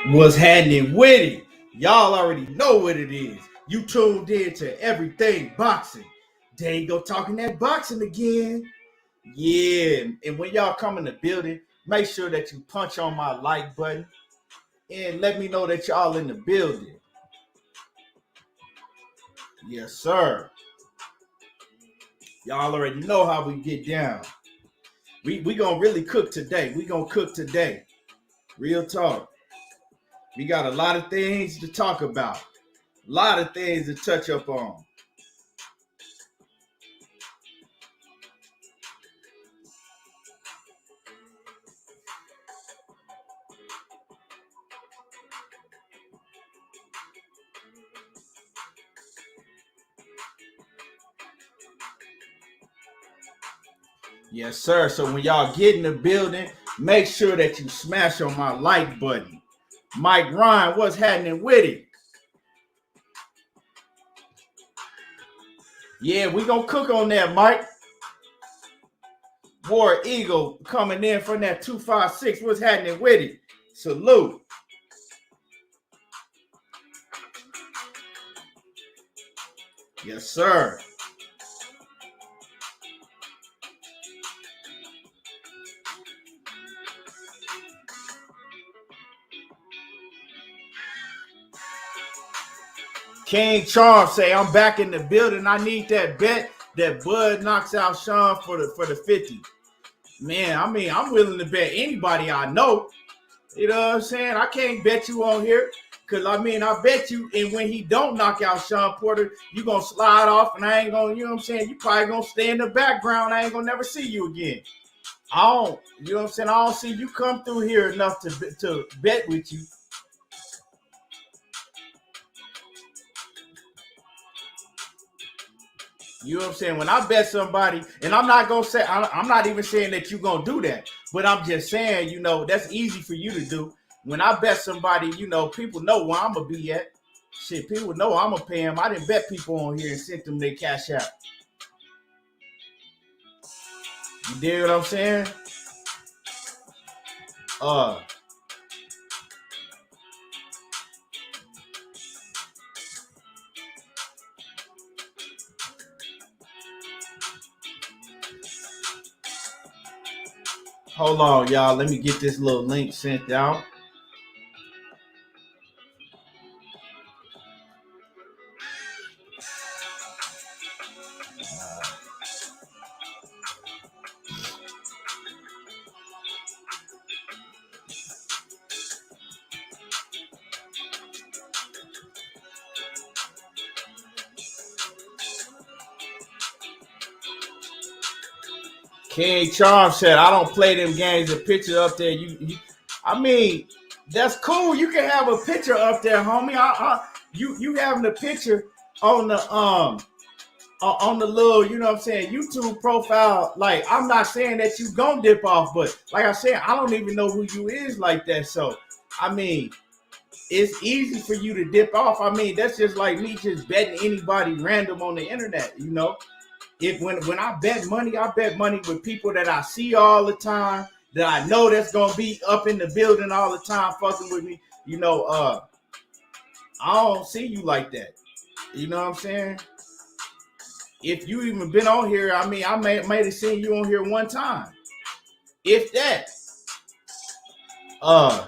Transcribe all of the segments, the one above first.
What's happening with it? Y'all already know what it is. You tuned in to everything boxing. There you go talking that boxing again. Yeah, and when y'all come in the building, make sure that you punch on my like button and let me know that y'all in the building. Yes, sir. Y'all already know how we get down. We gonna really cook today. We gonna cook today. Real talk. We got a lot of things to talk about. A lot of things to touch up on. Yes, sir. So when y'all get in the building, make sure that you smash on my like button. Mike Ryan, what's happening with it? Yeah, we gonna cook on that, Mike. War Eagle coming in from that 256. What's happening with it? Salute. Yes, sir. King Charm say, I'm back in the building. I need that bet that Bud knocks out Sean for the 50. Man, I mean, I'm willing to bet anybody I know. You know what I'm saying? I can't bet you on here. Cause I mean, I bet you, and when he don't knock out Sean Porter, you gonna slide off, and I ain't gonna, you know what I'm saying? You probably gonna stay in the background. I ain't gonna never see you again. I don't, you know what I'm saying? I don't see you come through here enough to bet with you. You know what I'm saying? When I bet somebody, and I'm not gonna say, I'm not even saying that you're gonna do that, but I'm just saying, you know, that's easy for you to do. When I bet somebody, you know, people know where I'm gonna be at. Shit, people know I'm gonna pay them. I didn't bet people on here and sent them their cash out. You dig what I'm saying? Uh, Hold on, y'all. Let me get this little link sent out. King Charm said, I don't play them games. A picture up there. I mean, that's cool. You can have a picture up there, homie. You having a picture on the little, you know what I'm saying, YouTube profile. Like, I'm not saying that you gonna dip off, but like I said, I don't even know who you is like that. So, I mean, it's easy for you to dip off. I mean, that's just like me just betting anybody random on the internet, you know. If when I bet money with people that I see all the time, that I know that's gonna be up in the building all the time, fucking with me. You know, I don't see you like that. You know what I'm saying? If you even been on here, I mean, I may have seen you on here one time, if that. Uh,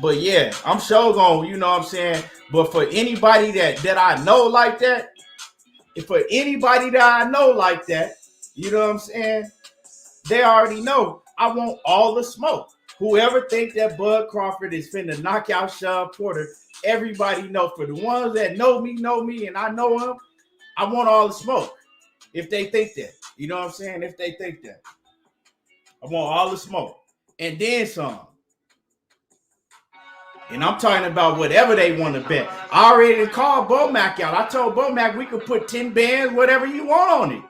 but yeah, I'm sure gonna, you know what I'm saying. But for anybody that I know like that, if for anybody that I know like that, you know what I'm saying, they already know I want all the smoke. Whoever think that Bud Crawford is finna knock out Sean Porter, everybody know. For the ones that know me, and I know him, I want all the smoke. If they think that, you know what I'm saying? If they think that, I want all the smoke and then some. And I'm talking about whatever they want to bet. I already called Bomac out. I told Bomac we could put 10 bands, whatever you want on it.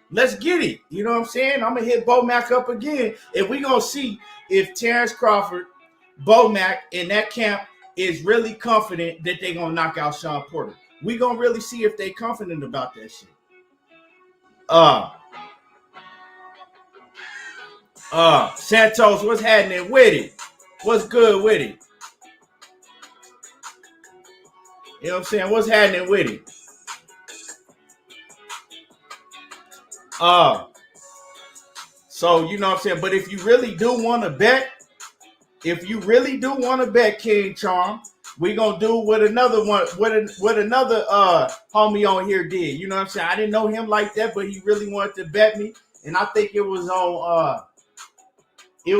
Let's get it. You know what I'm saying? I'm going to hit Bomac up again. And we're going to see if Terrence Crawford, Bomac, in that camp is really confident that they're going to knock out Sean Porter. We're going to really see if they're confident about that shit. Santos, what's happening with it? What's good with it? You know what I'm saying? What's happening with it? Uh, so you know what I'm saying? But if you really do want to bet, if you really do want to bet King Charm, we gonna do what another one, what another homie on here did. You know what I'm saying? I didn't know him like that, but he really wanted to bet me, and I think it was on. He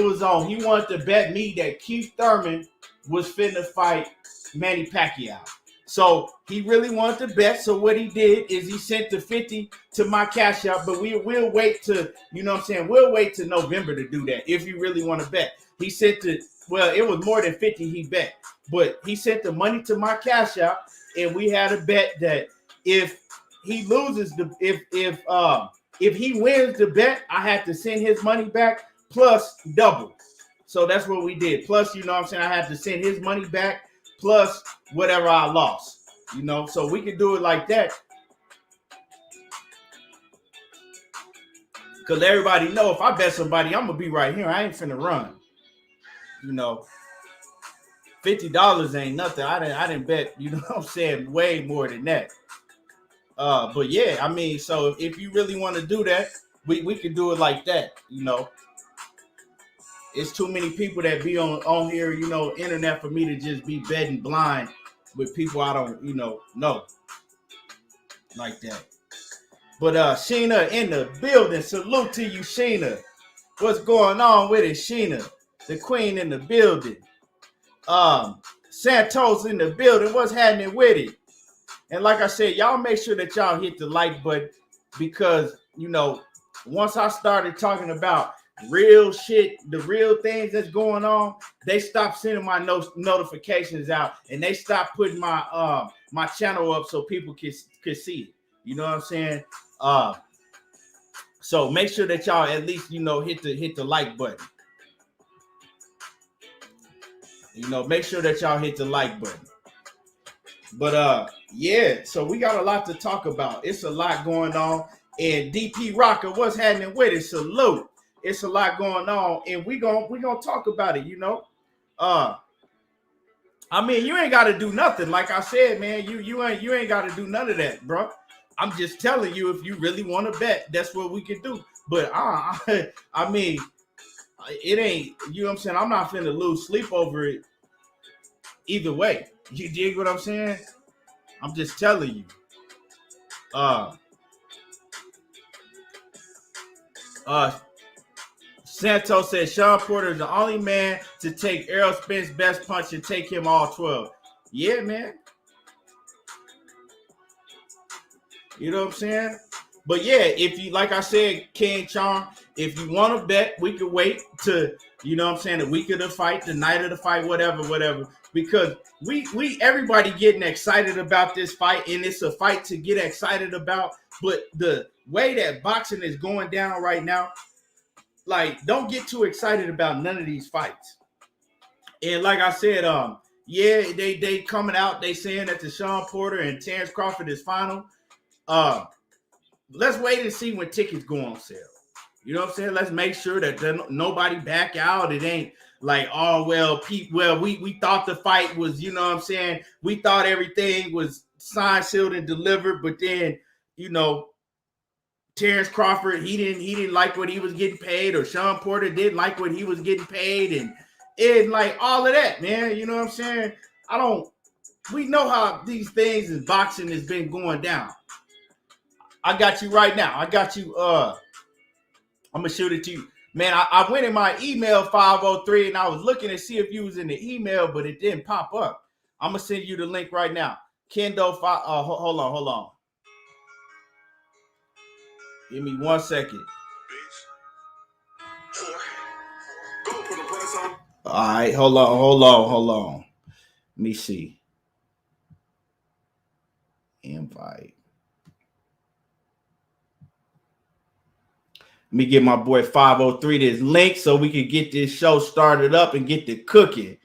wanted to bet me that Keith Thurman was finna fight Manny Pacquiao. So he really wanted to bet. So what he did is he sent the 50 to my cash out, but we'll wait to, you know what I'm saying? We'll wait to November to do that if you really want to bet. He sent the, well, it was more than 50 he bet, but he sent the money to my cash out, and we had a bet that if he loses the if he wins the bet, I had to send his money back plus double. So that's what we did. Plus, you know what I'm saying, I had to send his money back plus whatever I lost. You know, so we can do it like that. Because everybody know if I bet somebody, I'm going to be right here. I ain't finna run. You know, $50 ain't nothing. I didn't bet, you know what I'm saying, way more than that. But yeah, I mean, so if you really want to do that, we can do it like that, you know. It's too many people that be on here, you know, internet for me to just be betting blind with people I don't, you know like that. But Sheena in the building. Salute to you, Sheena. What's going on with it, Sheena? The queen in the building. Santos in the building. What's happening with it? And like I said, y'all make sure that y'all hit the like button because, you know, once I started talking about real shit, the real things that's going on, they stopped sending my notifications out and they stopped putting my my channel up so people could see it. You know what I'm saying? So make sure that y'all at least, you know, hit the like button. You know, make sure that y'all hit the like button. But yeah, so we got a lot to talk about. It's a lot going on. And DP Rocker, what's happening with it? Salute. It's a lot going on, and we gonna talk about it, you know. I mean, you ain't gotta do nothing. Like I said, man, you ain't gotta do none of that, bro. I'm just telling you, if you really want to bet, that's what we can do. But I mean, it ain't, you know what I'm saying? I'm not finna lose sleep over it either way. You dig what I'm saying? I'm just telling you. Santos said Sean Porter is the only man to take Errol Spence best punch and take him all 12. Yeah, man. You know what I'm saying? But yeah, if you, like I said, King Charm, if you want to bet, we could wait to, you know what I'm saying, the week of the fight, the night of the fight, whatever. Because we everybody getting excited about this fight, and it's a fight to get excited about. But the way that boxing is going down right now, like, don't get too excited about none of these fights. And like I said, yeah, they coming out, they saying that the Sean Porter and Terrence Crawford is final. Let's wait and see when tickets go on sale. You know what I'm saying? Let's make sure that nobody back out. It ain't like, oh, well, we thought the fight was, you know what I'm saying? We thought everything was signed, sealed, and delivered, but then, you know, Terrence Crawford, he didn't like what he was getting paid, or Sean Porter didn't like what he was getting paid, and like all of that, man. You know what I'm saying? We know how these things in boxing has been going down. I got you right now. I got you. I'm gonna shoot it to you, man. I went in my email 503 and I was looking to see if you was in the email, but it didn't pop up. I'm gonna send you the link right now. Kendo, hold on. Give me 1 second. All right, hold on. Let me see. Invite. Let me give my boy 503 this link so we can get this show started up and get the cooking.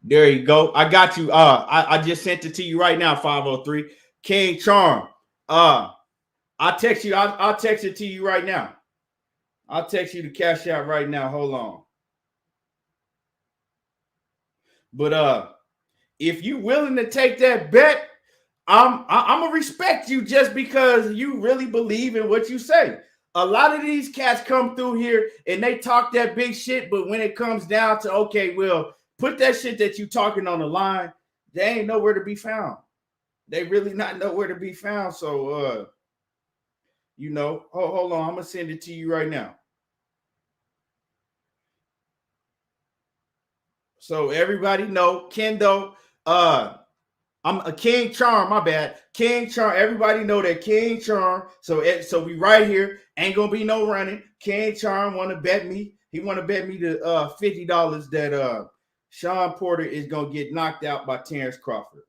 There you go. I got you. I just sent it to you right now, 503. King Charm. I'll text you. I'll text it to you right now. I'll text you the cash out right now. Hold on. But if you willing to take that bet, I'm gonna respect you just because you really believe in what you say. A lot of these cats come through here and they talk that big shit, but when it comes down to okay, well, put that shit that you talking on the line, they ain't nowhere to be found. They really not nowhere to be found. So hold on, I'm gonna send it to you right now. So everybody know Kendo. I'm a King Charm, my bad. King Charm. Everybody know that King Charm. So we right here. Ain't gonna be no running. King Charm want to bet me. He want to bet me the $50 that Sean Porter is gonna get knocked out by Terrence Crawford.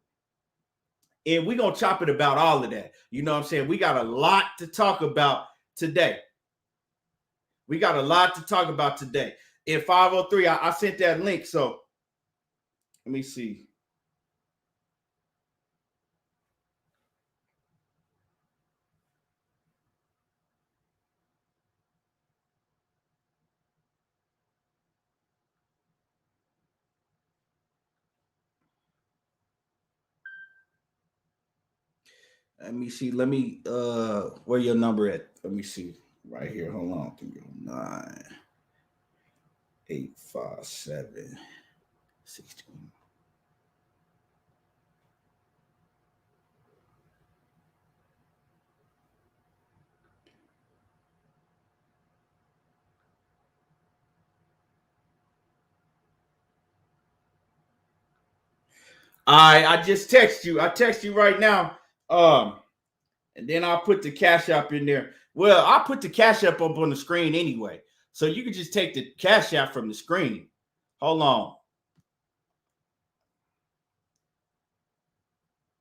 And we're gonna chop it about all of that. You know what I'm saying? We got a lot to talk about today. We got a lot to talk about today. In 503, I sent that link. So let me see. Let me see. Let me where your number at? Let me see. Right here. Hold on. 309 857 16. I just text you. I text you right now. And then I'll put the cash app in there. Well, I'll put the cash app up on the screen anyway. So you can just take the cash app from the screen. Hold on.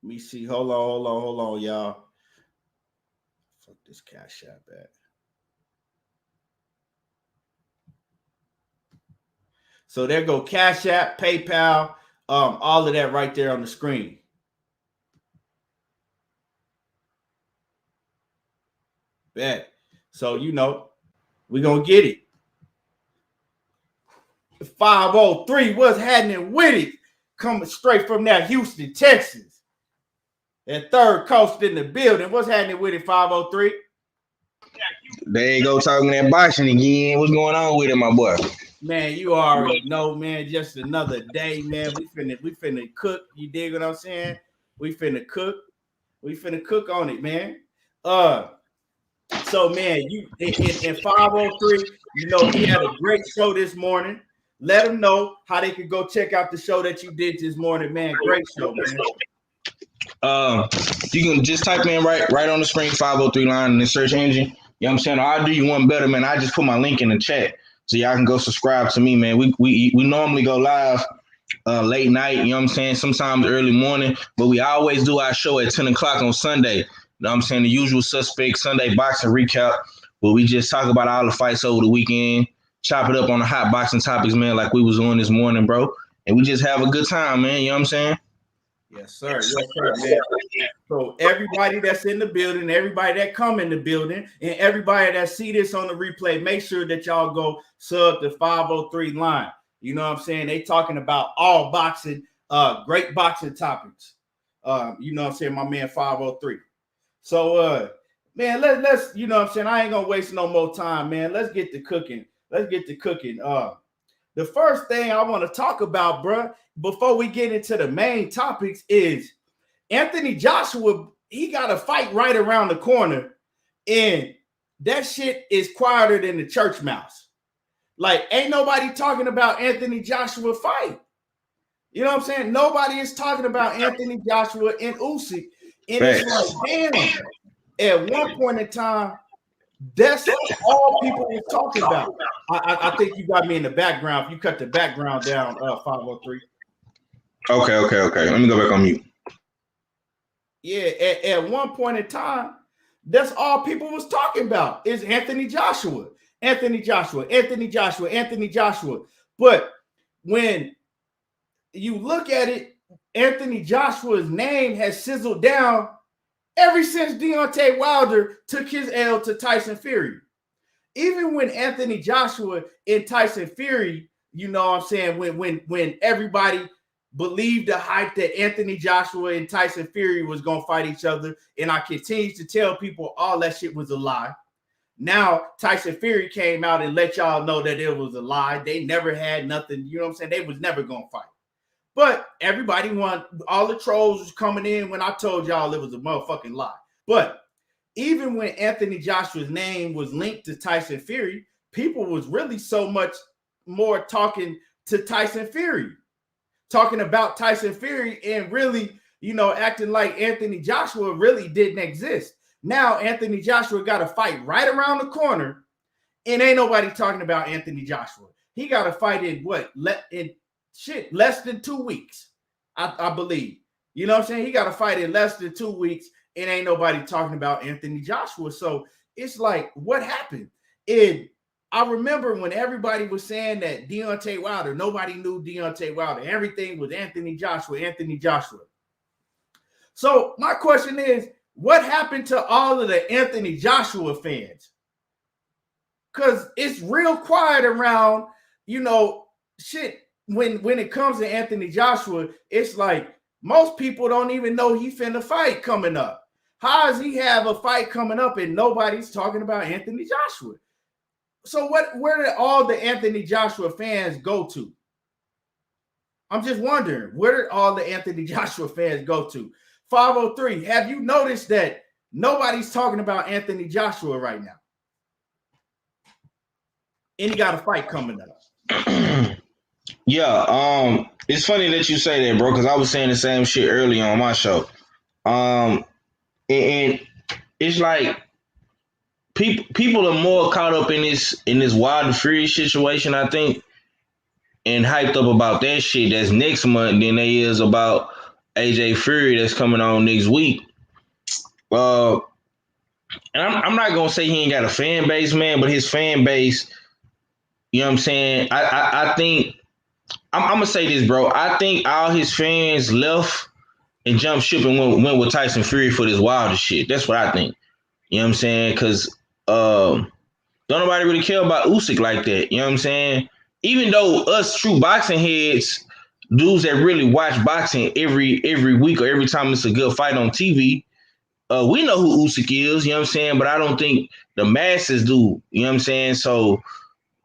Let me see. Hold on, y'all. Fuck this cash app at. So there go Cash App, PayPal, all of that right there on the screen. Bet. So we're gonna get it. 503, what's happening with it? Coming straight from that Houston, Texas. That third coast in the building. What's happening with it, 503? There you go talking that boxing again. What's going on with it, my boy? Man, you already know, man. Just another day, man. We finna cook. You dig what I'm saying? We finna cook. We finna cook on it, man. So man, you in 503, we had a great show this morning. Let them know how they could go check out the show that you did this morning, man. Great show, man. You can just type in right on the screen 503 line in the search engine. You know what I'm saying? I'll do you one better, man. I just put my link in the chat so y'all can go subscribe to me, man. We normally go live late night, you know what I'm saying? Sometimes early morning, but we always do our show at 10 o'clock on Sunday. You know what I'm saying? The usual suspect Sunday boxing recap, where we just talk about all the fights over the weekend, chop it up on the hot boxing topics, man, like we was on this morning, bro. And we just have a good time, man. You know what I'm saying? Yes, sir. Yes, sir, man. So everybody that's in the building, everybody that come in the building, and everybody that see this on the replay, make sure that y'all go sub the 503 line. You know what I'm saying? They talking about all boxing, great boxing topics. You know what I'm saying? My man 503. So man, let's you know what I'm saying? I ain't gonna waste no more time, man. Let's get to cooking. Let's get to cooking. The first thing I want to talk about, bruh, before we get into the main topics is Anthony Joshua. He got a fight right around the corner, and that shit is quieter than the church mouse. Like, ain't nobody talking about Anthony Joshua fight. You know what I'm saying? Nobody is talking about Anthony Joshua and Usyk. And it's like, damn, at one point in time, that's all people were talking about. I think you got me in the background. If you cut the background down, 503. Okay. Let me go back on mute. Yeah, at one point in time, that's all people was talking about is Anthony Joshua. Anthony Joshua. But when you look at it, Anthony Joshua's name has sizzled down ever since Deontay Wilder took his L to Tyson Fury. Even when Anthony Joshua and Tyson Fury, you know what I'm saying, when everybody believed the hype that Anthony Joshua and Tyson Fury was going to fight each other, and I continue to tell people all that shit was a lie. Now, Tyson Fury came out and let y'all know that it was a lie. They never had nothing, you know what I'm saying? They was never going to fight. But everybody all the trolls was coming in when I told y'all it was a motherfucking lie. But even when Anthony Joshua's name was linked to Tyson Fury, people was really so much more talking to Tyson Fury, talking about Tyson Fury, and really, you know, acting like Anthony Joshua really didn't exist. Now Anthony Joshua got a fight right around the corner, and ain't nobody talking about Anthony Joshua. He got a fight in less than 2 weeks, I believe. You know what I'm saying? He got a fight in less than 2 weeks, and ain't nobody talking about Anthony Joshua. So it's like, what happened? And I remember when everybody was saying that Deontay Wilder, nobody knew Deontay Wilder. Everything was Anthony Joshua, Anthony Joshua. So my question is, what happened to all of the Anthony Joshua fans? Because it's real quiet around, you know, shit. When it comes to Anthony Joshua, it's like most people don't even know he finna fight coming up. How does he have a fight coming up and nobody's talking about Anthony Joshua? So where did all the Anthony Joshua fans go to? I'm just wondering, where did all the Anthony Joshua fans go to? 503, have you noticed that nobody's talking about Anthony Joshua right now? And he got a fight coming up. Yeah, it's funny that you say that, bro, because I was saying the same shit earlier on my show. And it's like people are more caught up in this Wilder Fury situation, I think, and hyped up about that shit that's next month than they is about AJ Fury that's coming on next week. And I'm not gonna say he ain't got a fan base, man, but his fan base, you know what I'm saying? I think I'm gonna say this, bro. I think all his fans left and jumped ship and went with Tyson Fury for this Wilder shit. That's what I think. You know what I'm saying? Because don't nobody really care about Usyk like that. You know what I'm saying? Even though us true boxing heads, dudes that really watch boxing every week or every time it's a good fight on TV, we know who Usyk is. You know what I'm saying? But I don't think the masses do. You know what I'm saying? So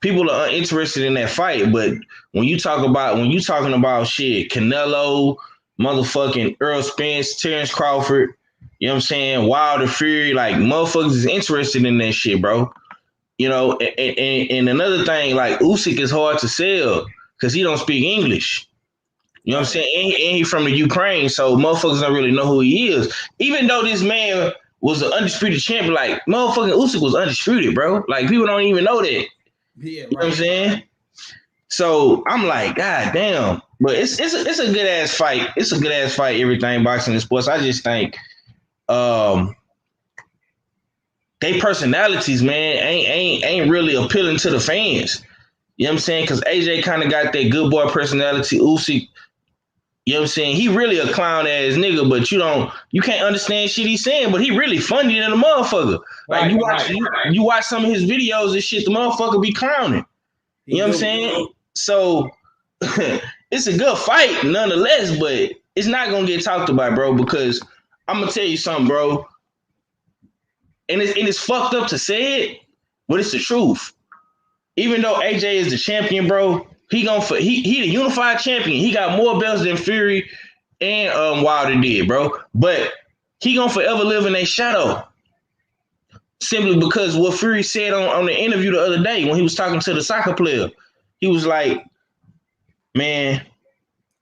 people are uninterested in that fight, but when you talking about shit, Canelo, motherfucking Earl Spence, Terrence Crawford, you know what I'm saying, Wilder Fury, like motherfuckers is interested in that shit, bro. You know, and another thing, like Usyk is hard to sell because he don't speak English. You know what I'm saying? And he from the Ukraine, so motherfuckers don't really know who he is. Even though this man was an undisputed champion, like motherfucking Usyk was undisputed, bro. Like people don't even know that. Yeah, right. You know what I'm saying? So I'm like, God damn. But it's a good ass fight. It's a good ass fight, everything boxing and sports. I just think they personalities, man, ain't really appealing to the fans. You know what I'm saying? Because AJ kind of got that good boy personality. Usyk, you know what I'm saying? He really a clown ass nigga, but you can't understand shit he's saying, but he really funny than a motherfucker. Like you watch some of his videos and shit, the motherfucker be clowning. You know what I'm saying? So it's a good fight nonetheless, but it's not gonna get talked about, bro, because I'm gonna tell you something, bro. And it's fucked up to say it, but it's the truth. Even though AJ is the champion, bro, he the unified champion. He got more belts than Fury and Wilder did, bro. But he gonna forever live in a shadow. Simply because what Fury said on the interview the other day when he was talking to the soccer player, he was like, man,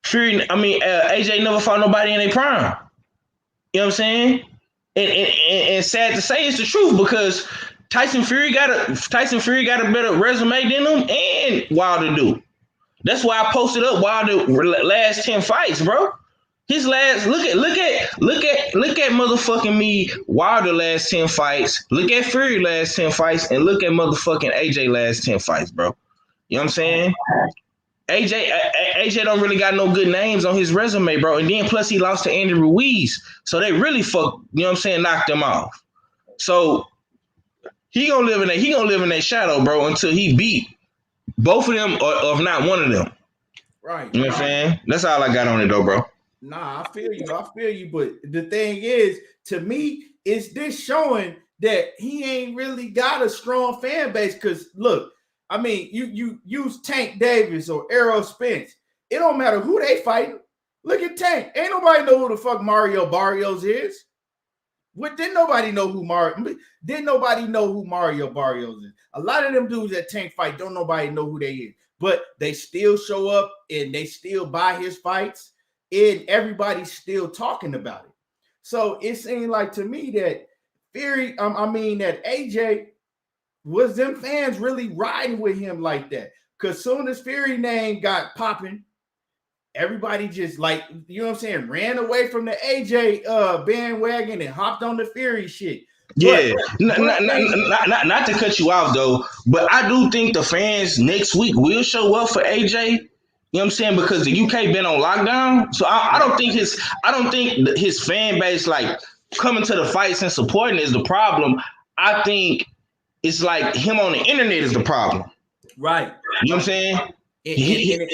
AJ never fought nobody in their prime. You know what I'm saying? And sad to say, it's the truth because Tyson Fury got a better resume than him, and Wilder do. That's why I posted up Wilder last 10 fights, bro. His last look at motherfucking me, Wilder last 10 fights, look at Fury last 10 fights, and look at motherfucking AJ last 10 fights, bro. You know what I'm saying? AJ don't really got no good names on his resume, bro. And then plus he lost to Andy Ruiz. So they really knocked him off. So he gonna live in that shadow, bro, until he beat both of them or if not one of them. Right. You know what I'm saying? That's all I got on it though, bro. Nah, I feel you. But the thing is, to me, is this showing that he ain't really got a strong fan base. Because look, I mean, you use Tank Davis or Errol Spence. It don't matter who they fighting. Look at Tank. Ain't nobody know who the fuck Mario Barrios is. What didn't nobody know who Mario Barrios is? A lot of them dudes that Tank fight don't nobody know who they is. But they still show up and they still buy his fights. And everybody's still talking about it. So it seemed like to me that that AJ was them fans really riding with him like that. Because soon as Fury name got popping, everybody just like, you know what I'm saying, ran away from the AJ bandwagon and hopped on the Fury shit. Yeah, not to cut you off though, but I do think the fans next week will show up for AJ. You know what I'm saying? Because the UK been on lockdown, so I don't think his fan base like coming to the fights and supporting is the problem. I think it's like him on the internet is the problem. Right. You know what I'm saying? If you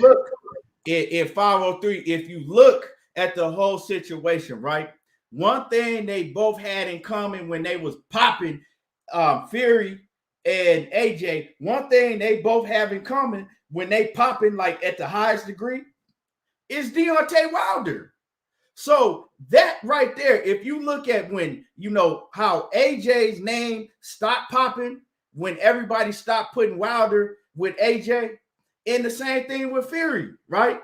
look in 503, if you look at the whole situation, right? One thing they both had in common when they was popping Fury and AJ, one thing they both have in common when they popping like at the highest degree is Deontay Wilder. So that right there, if you look at when, you know, how AJ's name stopped popping, when everybody stopped putting Wilder with AJ, and the same thing with Fury, right?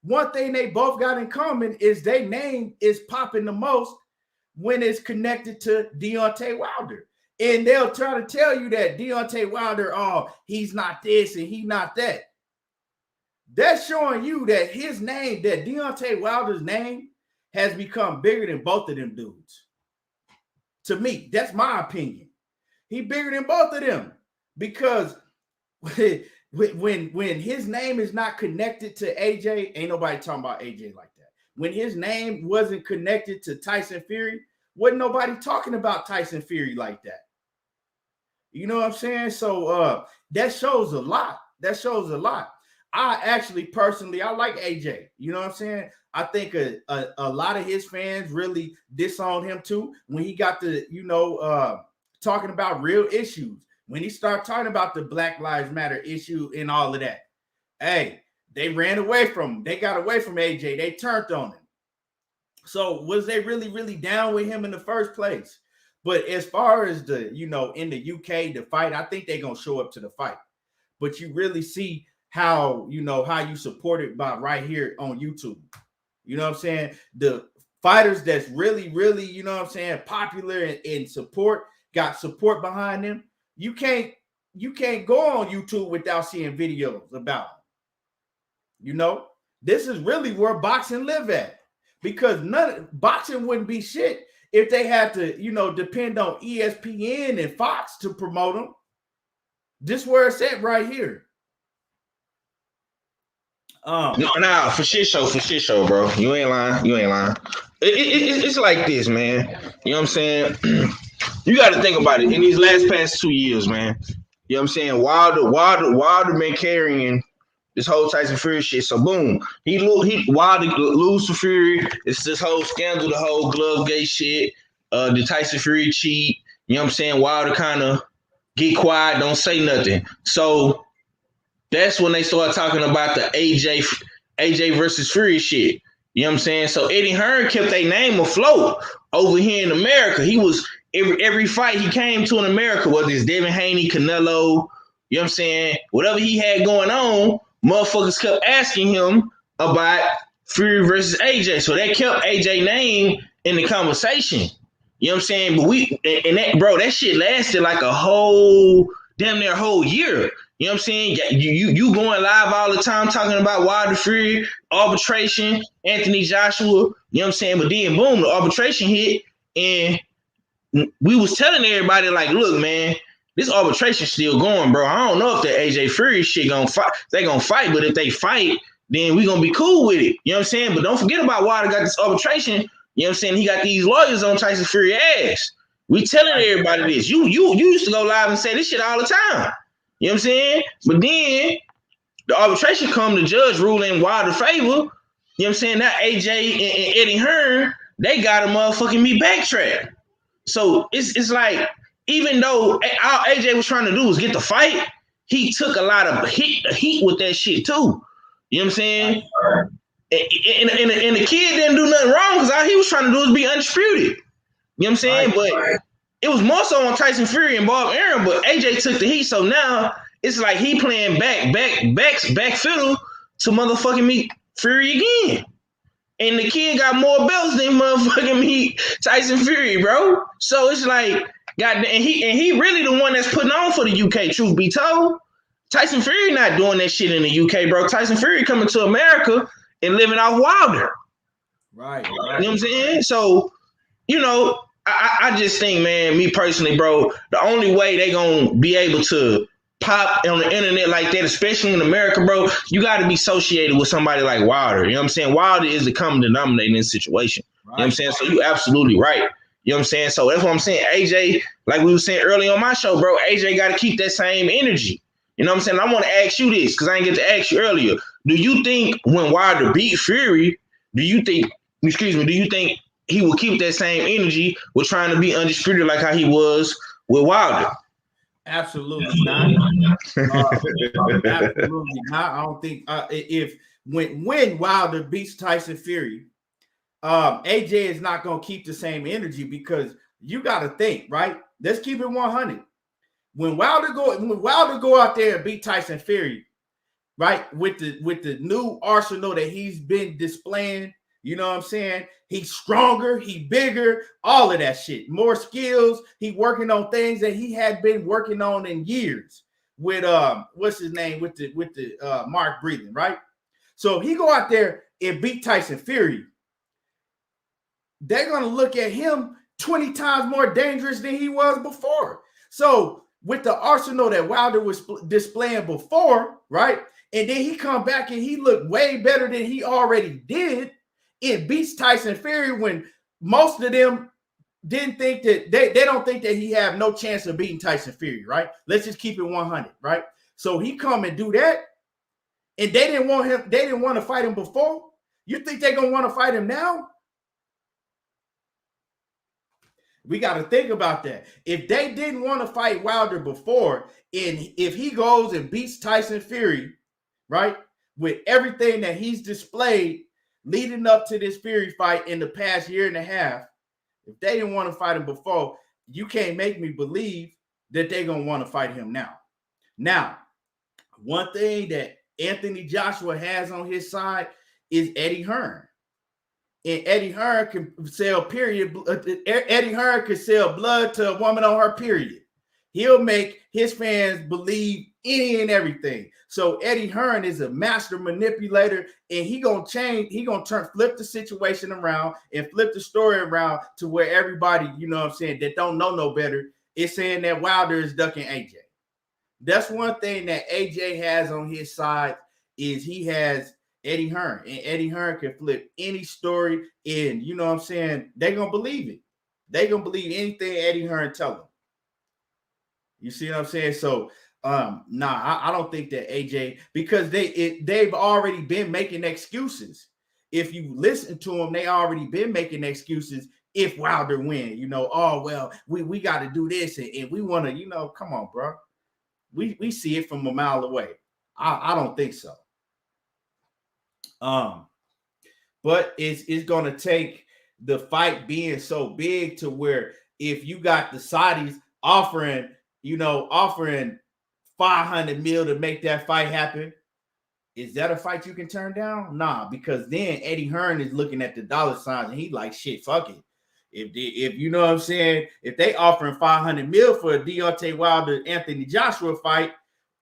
One thing they both got in common is their name is popping the most when it's connected to Deontay Wilder. And they'll try to tell you that Deontay Wilder, oh, he's not this and he's not that. That's showing you that his name, that Deontay Wilder's name has become bigger than both of them dudes. To me, that's my opinion. He bigger than both of them because when his name is not connected to AJ, ain't nobody talking about AJ like that. When his name wasn't connected to Tyson Fury, wasn't nobody talking about Tyson Fury like that. You know what I'm saying? So that shows a lot. That shows a lot. I actually personally, I like AJ. You know what I'm saying? I think a lot of his fans really disowned him too when he got to, you know, talking about real issues. When he started talking about the Black Lives Matter issue and all of that. Hey, they ran away from him. They got away from AJ. They turned on him. So was they really, really down with him in the first place? But as far as the, you know, in the UK, the fight, I think they're going to show up to the fight. But you really see how, you know, how you support it by right here on YouTube. You know what I'm saying? The fighters that's really, really, you know what I'm saying, popular and support, got support behind them. You can't go on YouTube without seeing videos about them. You know, this is really where boxing live at, because boxing wouldn't be shit if they had to, you know, depend on ESPN and Fox to promote them. This where it's at right here. No, for shit show, bro. You ain't lying. It's like this, man. You know what I'm saying? You got to think about it. In these past 2 years, man. You know what I'm saying? Wilder been carrying this whole Tyson Fury shit. So boom, Wilder lose to Fury. It's this whole scandal, the whole glove gate shit. The Tyson Fury cheat. You know what I'm saying? Wilder kind of get quiet, don't say nothing. So that's when they start talking about the AJ versus Fury shit. You know what I'm saying? So Eddie Hearn kept their name afloat over here in America. He was every fight he came to in America, whether it's Devin Haney, Canelo, you know what I'm saying? Whatever he had going on, motherfuckers kept asking him about Fury versus AJ. So they kept AJ name in the conversation. You know what I'm saying? But that shit lasted like damn near a whole year. You know what I'm saying? You going live all the time talking about Wilder Fury, arbitration, Anthony Joshua, you know what I'm saying? But then boom, the arbitration hit, and we was telling everybody, like, look, man, this arbitration still going, bro. I don't know if the AJ Fury shit gonna fight. They gonna fight, but if they fight, then we gonna be cool with it. You know what I'm saying? But don't forget about Wilder got this arbitration. You know what I'm saying? He got these lawyers on Tyson Fury ass. We telling everybody this. You used to go live and say this shit all the time. You know what I'm saying? But then the arbitration come, the judge rule in Wilder favor. You know what I'm saying? That AJ and Eddie Hearn, they got a motherfucking me backtrack. So it's like, even though all AJ was trying to do was get the fight, he took a lot of heat with that shit too. You know what I'm saying? And the kid didn't do nothing wrong because all he was trying to do was be undisputed. You know what I'm saying? But it was more so on Tyson Fury and Bob Arum, but AJ took the heat. So now it's like he playing back fiddle to motherfucking me Fury again. And the kid got more belts than motherfucking me Tyson Fury, bro. So it's like, goddamn, and he really the one that's putting on for the UK, truth be told. Tyson Fury not doing that shit in the UK, bro. Tyson Fury coming to America and living off Wilder. Right. You know what I'm saying? So, you know, I just think, man, me personally, bro, the only way they gonna be able to pop on the internet like that, especially in America, bro, you got to be associated with somebody like Wilder. You know what I'm saying? Wilder is the common denominator in this situation. Right. You know what I'm saying? So you absolutely right. You know what I'm saying? So that's what I'm saying. AJ, like we were saying earlier on my show, bro, AJ got to keep that same energy. You know what I'm saying? I want to ask you this because I didn't get to ask you earlier. Do you think when Wilder beat Fury, do you think he will keep that same energy with trying to be undisputed like how he was with Wilder? Absolutely not. Absolutely not. I don't think if when Wilder beats Tyson Fury, AJ is not going to keep the same energy because you got to think, right? Let's keep it 100. When Wilder go out there and beat Tyson Fury, right, with the new arsenal that he's been displaying, you know what I'm saying? He's stronger, he bigger, all of that shit. More skills. He working on things that he had been working on in years with what's his name? With the Mark Breeden, right? So if he go out there and beat Tyson Fury, they're gonna look at him 20 times more dangerous than he was before. So with the arsenal that Wilder was displaying before, right? And then he come back and he looked way better than he already did. It beats Tyson Fury when most of them didn't think that they don't think that he have no chance of beating Tyson Fury, right? Let's just keep it 100, right? So he come and do that, and they didn't want to fight him before. You think they're gonna want to fight him now? We got to think about that. If they didn't want to fight Wilder before, and if he goes and beats Tyson Fury, right, with everything that he's displayed leading up to this Fury fight in the past year and a half, if they didn't want to fight him before, you can't make me believe that they're going to want to fight him now. Now, one thing that Anthony Joshua has on his side is Eddie Hearn. And Eddie Hearn can sell Eddie Hearn can sell blood to a woman on her period. He'll make his fans believe any and everything. So Eddie Hearn is a master manipulator, and he gonna flip the situation around and flip the story around to where everybody, you know what I'm saying, that don't know no better is saying that Wilder is ducking AJ. That's one thing that AJ has on his side is he has Eddie Hearn, and Eddie Hearn can flip any story, and you know what I'm saying, they're gonna believe it. They're gonna believe anything Eddie Hearn tell them. You see what I'm saying? So I don't think that AJ, because they've already been making excuses. If you listen to them, they already been making excuses if Wilder win. You know, oh well, we got to do this and we want to, you know, come on, bro. We see it from a mile away. I don't think so. But it's gonna take the fight being so big to where if you got the Saudis offering 500 mil to make that fight happen, is that a fight you can turn down? Nah, because then Eddie Hearn is looking at the dollar signs and he's like, shit, fuck it. If you know what I'm saying, if they offering 500 mil for a Deontay Wilder Anthony Joshua fight,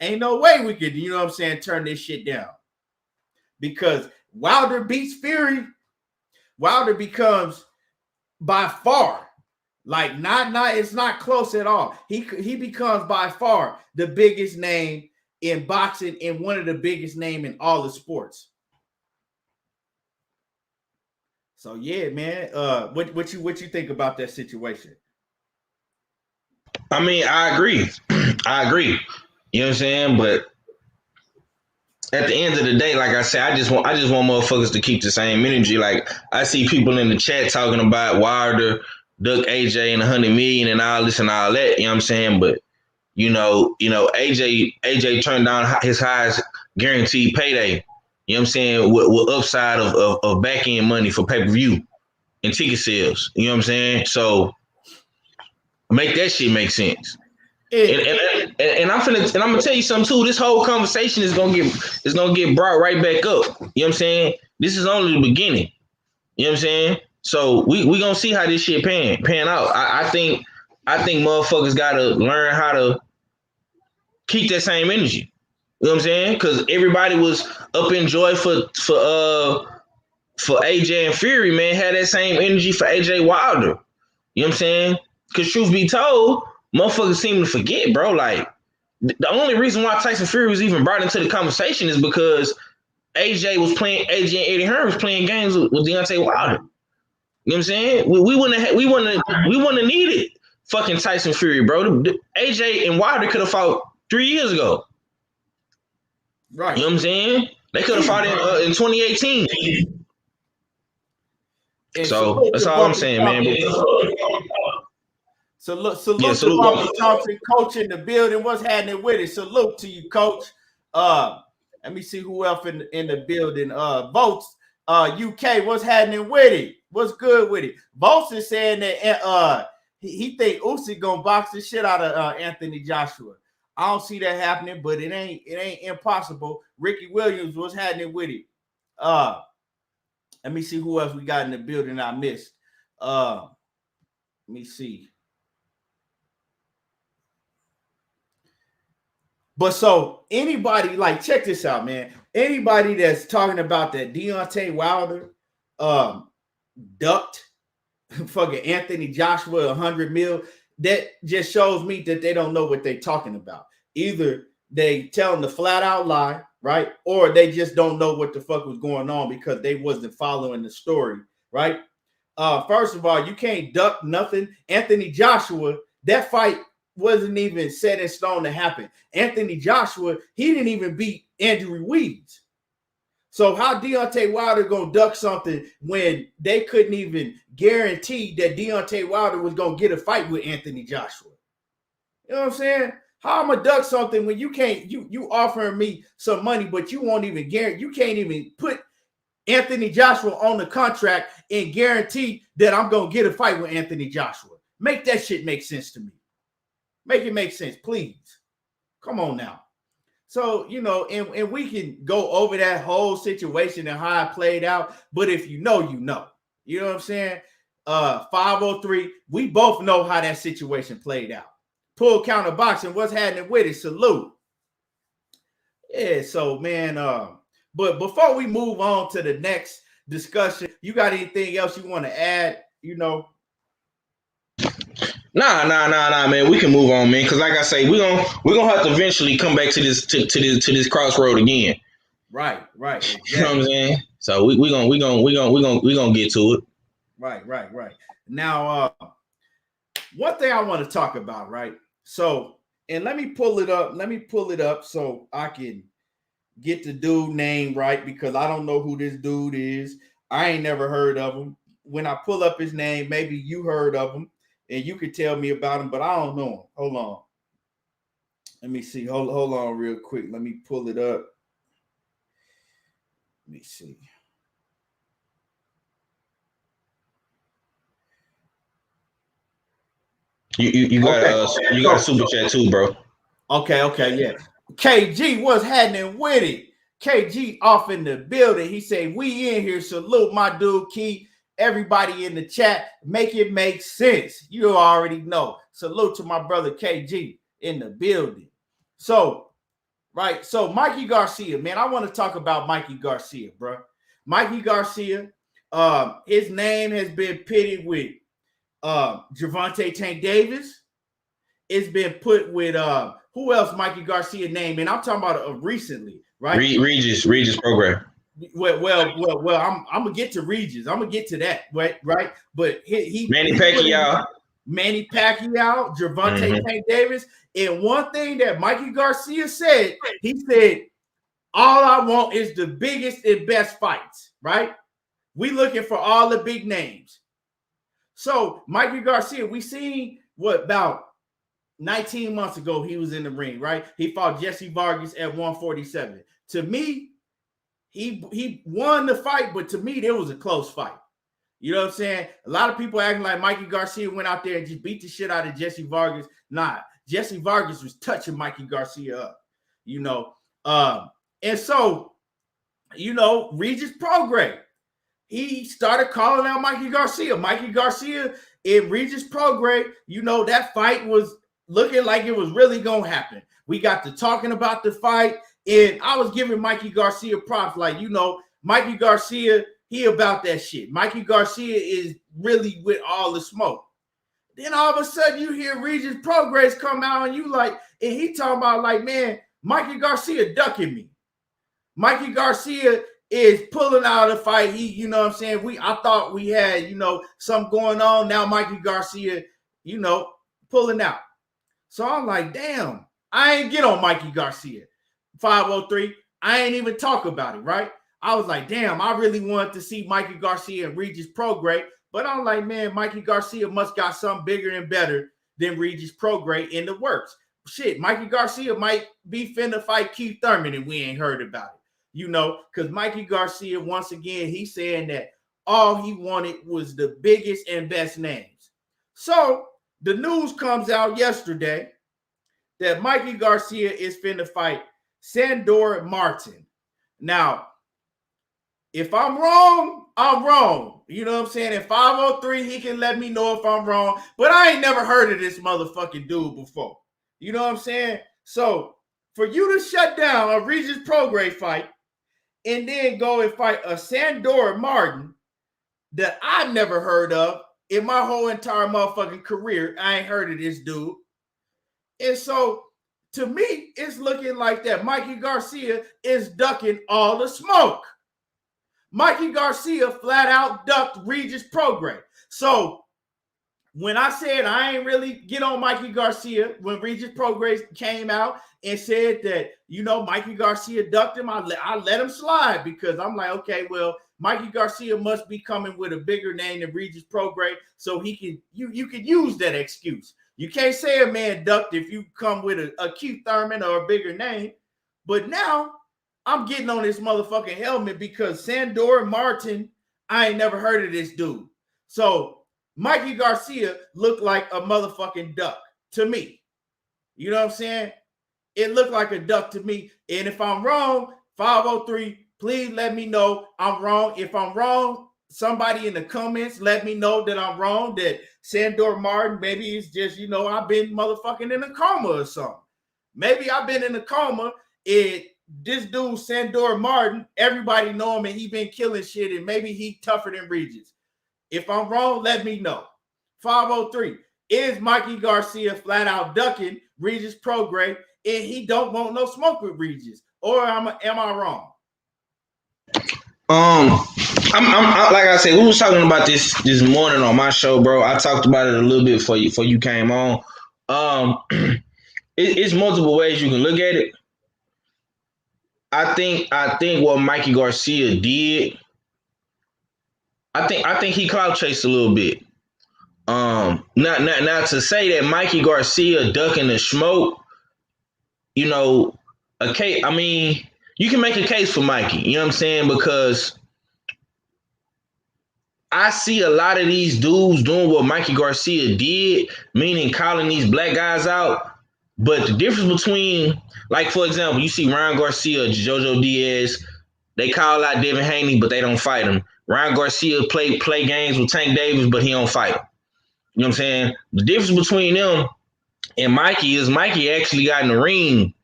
ain't no way we could, you know what I'm saying, turn this shit down. Because Wilder beats Fury, Wilder becomes by far Like it's not close at all. He becomes by far the biggest name in boxing and one of the biggest name in all the sports. So yeah, man. What you think about that situation? I mean, I agree. I agree. You know what I'm saying? But at the end of the day, like I said, I just want motherfuckers to keep the same energy. Like I see people in the chat talking about Wilder, Duck AJ and 100 million and all this and all that. You know what I'm saying? But AJ turned down his highest guaranteed payday. You know what I'm saying? With upside of back end money for pay per view and ticket sales. You know what I'm saying? So make that shit make sense. And I'm gonna tell you something too. This whole conversation is gonna get brought right back up. You know what I'm saying? This is only the beginning. You know what I'm saying? So we gonna see how this shit pan out. I think motherfuckers gotta learn how to keep that same energy. You know what I'm saying? Because everybody was up in joy for AJ and Fury, man. Had that same energy for AJ Wilder. You know what I'm saying? Because truth be told, motherfuckers seem to forget, bro. Like, the only reason why Tyson Fury was even brought into the conversation is because AJ and Eddie Hearn was playing games with Deontay Wilder. You know what I'm saying? We wouldn't have needed fucking Tyson Fury, bro. AJ and Wilder could have fought 3 years ago. Right. You know what I'm saying? They could have fought in 2018. So that's all I'm saying, man. Salute to Bumpy Thompson, coach in the building. What's happening with it? Salute to you, coach. Let me see who else in the building. Votes, UK. What's happening with it? What's good with it? Votes is saying that he think Usyk gonna box the shit out of Anthony Joshua. I don't see that happening, but it ain't impossible. Ricky Williams, what's happening with it? Let me see who else we got in the building I missed. Let me see. But so anybody, like, check this out, man. Anybody that's talking about that Deontay Wilder ducked fucking Anthony Joshua 100 mil, that just shows me that they don't know what they're talking about. Either they telling the flat out lie, right? Or they just don't know what the fuck was going on because they wasn't following the story, right? First of all, you can't duck nothing. Anthony Joshua, that fight wasn't even set in stone to happen. Anthony Joshua, he didn't even beat Andrew Ruiz. So how Deontay Wilder gonna duck something when they couldn't even guarantee that Deontay Wilder was gonna get a fight with Anthony Joshua? You know what I'm saying? How am I duck something when you can't, you offering me some money, but you won't even guarantee, you can't even put Anthony Joshua on the contract and guarantee that I'm gonna get a fight with Anthony Joshua. Make that shit make sense to me. Make it make sense, please. Come on now. So, you know, and we can go over that whole situation and how it played out. But if you know, you know. You know what I'm saying? 503, we both know how that situation played out. Pull counter boxing, what's happening with it? Salute. Yeah, so, man, but before we move on to the next discussion, you got anything else you want to add, you know? Nah, man. We can move on, man. Because like I say, we're gonna have to eventually come back to this crossroad again. Right. Exactly. You know what I'm saying? So we gonna get to it. Right. Now, one thing I want to talk about, right? So, and let me pull it up so I can get the dude name right, because I don't know who this dude is. I ain't never heard of him. When I pull up his name, maybe you heard of him and you could tell me about him, but I don't know him. Hold on. Let me see. Hold on real quick. Let me pull it up. Let me see. You got a super chat too, bro. Okay, yeah. KG, what's happening with it? KG off in the building. He said, we in here. Salute my dude, Key. Everybody in the chat, make it make sense. You already know. Salute to my brother KG in the building. So, right. So, Mikey Garcia, man, I want to talk about Mikey Garcia, bro. Mikey Garcia, his name has been pitted with Gervonta Tank Davis. It's been put with who else Mikey Garcia named, and I'm talking about recently, right? Regis Prograis. Well, I'm gonna get to Regis. I'm gonna get to that, right? But he Manny Pacquiao, Gervonta Tank Davis, and one thing that Mikey Garcia said, he said, "All I want is the biggest and best fights." Right? We looking for all the big names. So Mikey Garcia, we seen about 19 months ago, he was in the ring, right? He fought Jesse Vargas at 147. To me, he won the fight, but to me, there was a close fight. You know what I'm saying? A lot of people acting like Mikey Garcia went out there and just beat the shit out of Jesse Vargas. Nah, Jesse Vargas was touching Mikey Garcia up, you know. And so, you know, Regis Prograis, he started calling out Mikey Garcia. Mikey Garcia and Regis Prograis, you know, that fight was looking like it was really gonna happen. We got to talking about the fight, and I was giving Mikey Garcia props, like, you know, Mikey Garcia, he about that shit. Mikey Garcia is really with all the smoke. Then all of a sudden you hear Regis Prograis come out, and you like, and he talking about like, man, Mikey Garcia ducking me. Mikey Garcia is pulling out of the fight. He, you know what I'm saying? I thought we had, you know, something going on. Now Mikey Garcia, you know, pulling out. So I'm like, damn, I ain't get on Mikey Garcia. 503, I ain't even talk about it, right? I was like, damn, I really wanted to see Mikey Garcia and Regis Prograis, but I'm like, man, Mikey Garcia must got something bigger and better than Regis Prograis in the works. Shit, Mikey Garcia might be finna fight Keith Thurman and we ain't heard about it, you know, because Mikey Garcia, once again, he's saying that all he wanted was the biggest and best names. So the news comes out yesterday that Mikey Garcia is finna fight Sandor Martin. Now, if I'm wrong, I'm wrong. You know what I'm saying? At 503, he can let me know if I'm wrong. But I ain't never heard of this motherfucking dude before. You know what I'm saying? So, for you to shut down a Regis Prograis fight and then go and fight a Sandor Martin that I've never heard of in my whole entire motherfucking career, I ain't heard of this dude. And so, to me, it's looking like that Mikey Garcia is ducking all the smoke. Mikey Garcia flat out ducked Regis Prograis. So, when I said I ain't really get on Mikey Garcia, when Regis Prograis came out and said that, you know, Mikey Garcia ducked him, I let him slide because I'm like, okay, well, Mikey Garcia must be coming with a bigger name than Regis Prograis, so he can you can use that excuse. You can't say a man ducked if you come with a Keith Thurman or a bigger name. But now I'm getting on this motherfucking helmet because Sandor Martin, I ain't never heard of this dude. So Mikey Garcia looked like a motherfucking duck to me. You know what I'm saying? It looked like a duck to me. And if I'm wrong, 503, please let me know I'm wrong. If I'm wrong, somebody in the comments, let me know that I'm wrong, that Sandor Martin, maybe it's just, you know, I've been motherfucking in a coma or something. Maybe I've been in a coma and this dude, Sandor Martin, everybody know him and he been killing shit and maybe he tougher than Regis. If I'm wrong, let me know. 503, is Mikey Garcia flat out ducking Regis Prograis and he don't want no smoke with Regis? Or am I wrong? I'm like I said, we was talking about this morning on my show, bro. I talked about it a little bit before you came on. It's multiple ways you can look at it. I think what Mikey Garcia did, I think he clout chased a little bit. Now to say that Mikey Garcia ducking the smoke, you know, I mean, you can make a case for Mikey, you know what I'm saying? Because I see a lot of these dudes doing what Mikey Garcia did, meaning calling these black guys out. But the difference between, like, for example, you see Ryan Garcia, Jojo Diaz, they call out Devin Haney, but they don't fight him. Ryan Garcia play games with Tank Davis, but he don't fight him. You know what I'm saying? The difference between them and Mikey is Mikey actually got in the ring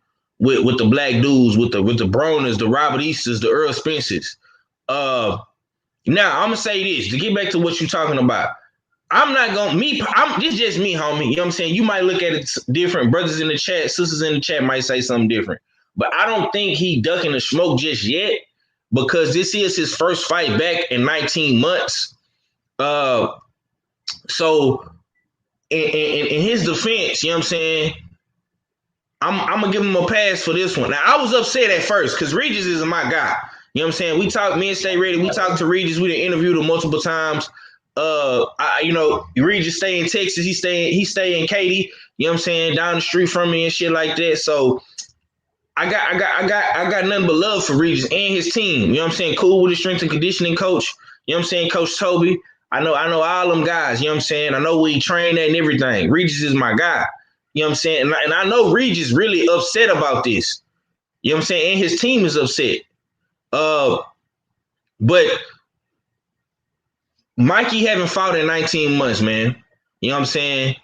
with the black dudes, with the Broners, the Robert Easters, the Earl Spencers. Now, I'm going to say this, to get back to what you're talking about. I'm not gonna this just me, homie. You know what I'm saying? You might look at it different. Brothers in the chat, sisters in the chat might say something different. But I don't think he ducking the smoke just yet because this is his first fight back in 19 months. So in his defense, you know what I'm saying? I'm gonna give him a pass for this one. Now I was upset at first because Regis is my guy. You know what I'm saying? We talked, me and Stay Ready, we talked to Regis, we done interviewed him multiple times. Regis stay in Texas, he stay in Katy, you know what I'm saying, down the street from me and shit like that. So I got nothing but love for Regis and his team. You know what I'm saying? Cool with his strength and conditioning coach. You know what I'm saying? Coach Toby. I know all them guys, you know what I'm saying? I know where he trained at and everything. Regis is my guy. You know what I'm saying? And I know Regis really upset about this. You know what I'm saying? And his team is upset. But Mikey haven't fought in 19 months, man. You know what I'm saying?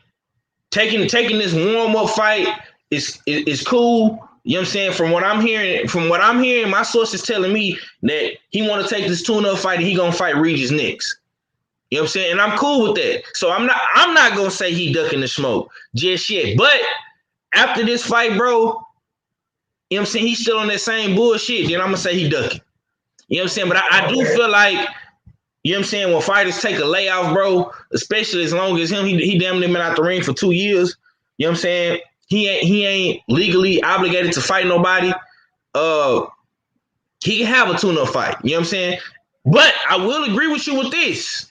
Taking this warm-up fight is cool. You know what I'm saying? From what I'm hearing, my sources telling me that he want to take this tune-up fight and he gonna fight Regis next. You know what I'm saying? And I'm cool with that. So I'm not gonna say he ducking the smoke just yet. But after this fight, bro, you know what I'm saying? He's still on that same bullshit. Then I'm gonna say he ducking. You know what I'm saying? But I do feel like, you know what I'm saying, when fighters take a layoff, bro, especially as long as him, he damn near been out the ring for 2 years. You know what I'm saying? He ain't legally obligated to fight nobody. He can have a tune-up fight. You know what I'm saying? But I will agree with you with this.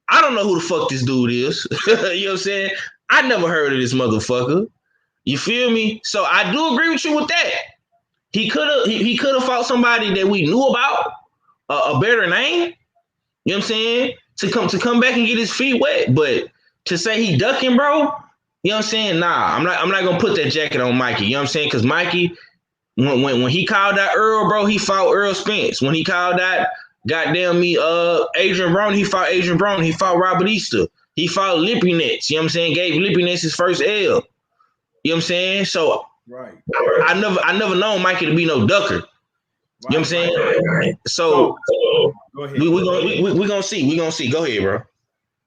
I don't know who the fuck this dude is. You know what I'm saying? I never heard of this motherfucker. You feel me? So I do agree with you with that. He could have fought somebody that we knew about, a better name. You know what I'm saying? To come back and get his feet wet. But to say he ducking, bro, you know what I'm saying? Nah, I'm not gonna put that jacket on Mikey. You know what I'm saying? Because Mikey, when he called out Earl, bro, he fought Earl Spence. When he called out goddamn me, Adrian Brown, he fought Adrian Brown. He fought Robert Easter. He fought Lippy Nets. You know what I'm saying? Gave Lippy Nets his first L. You know what I'm saying? So right. I never known Mikey to be no ducker. Right. You know what I'm saying? Right. So go ahead. We gonna see. We gonna see. Go ahead, bro.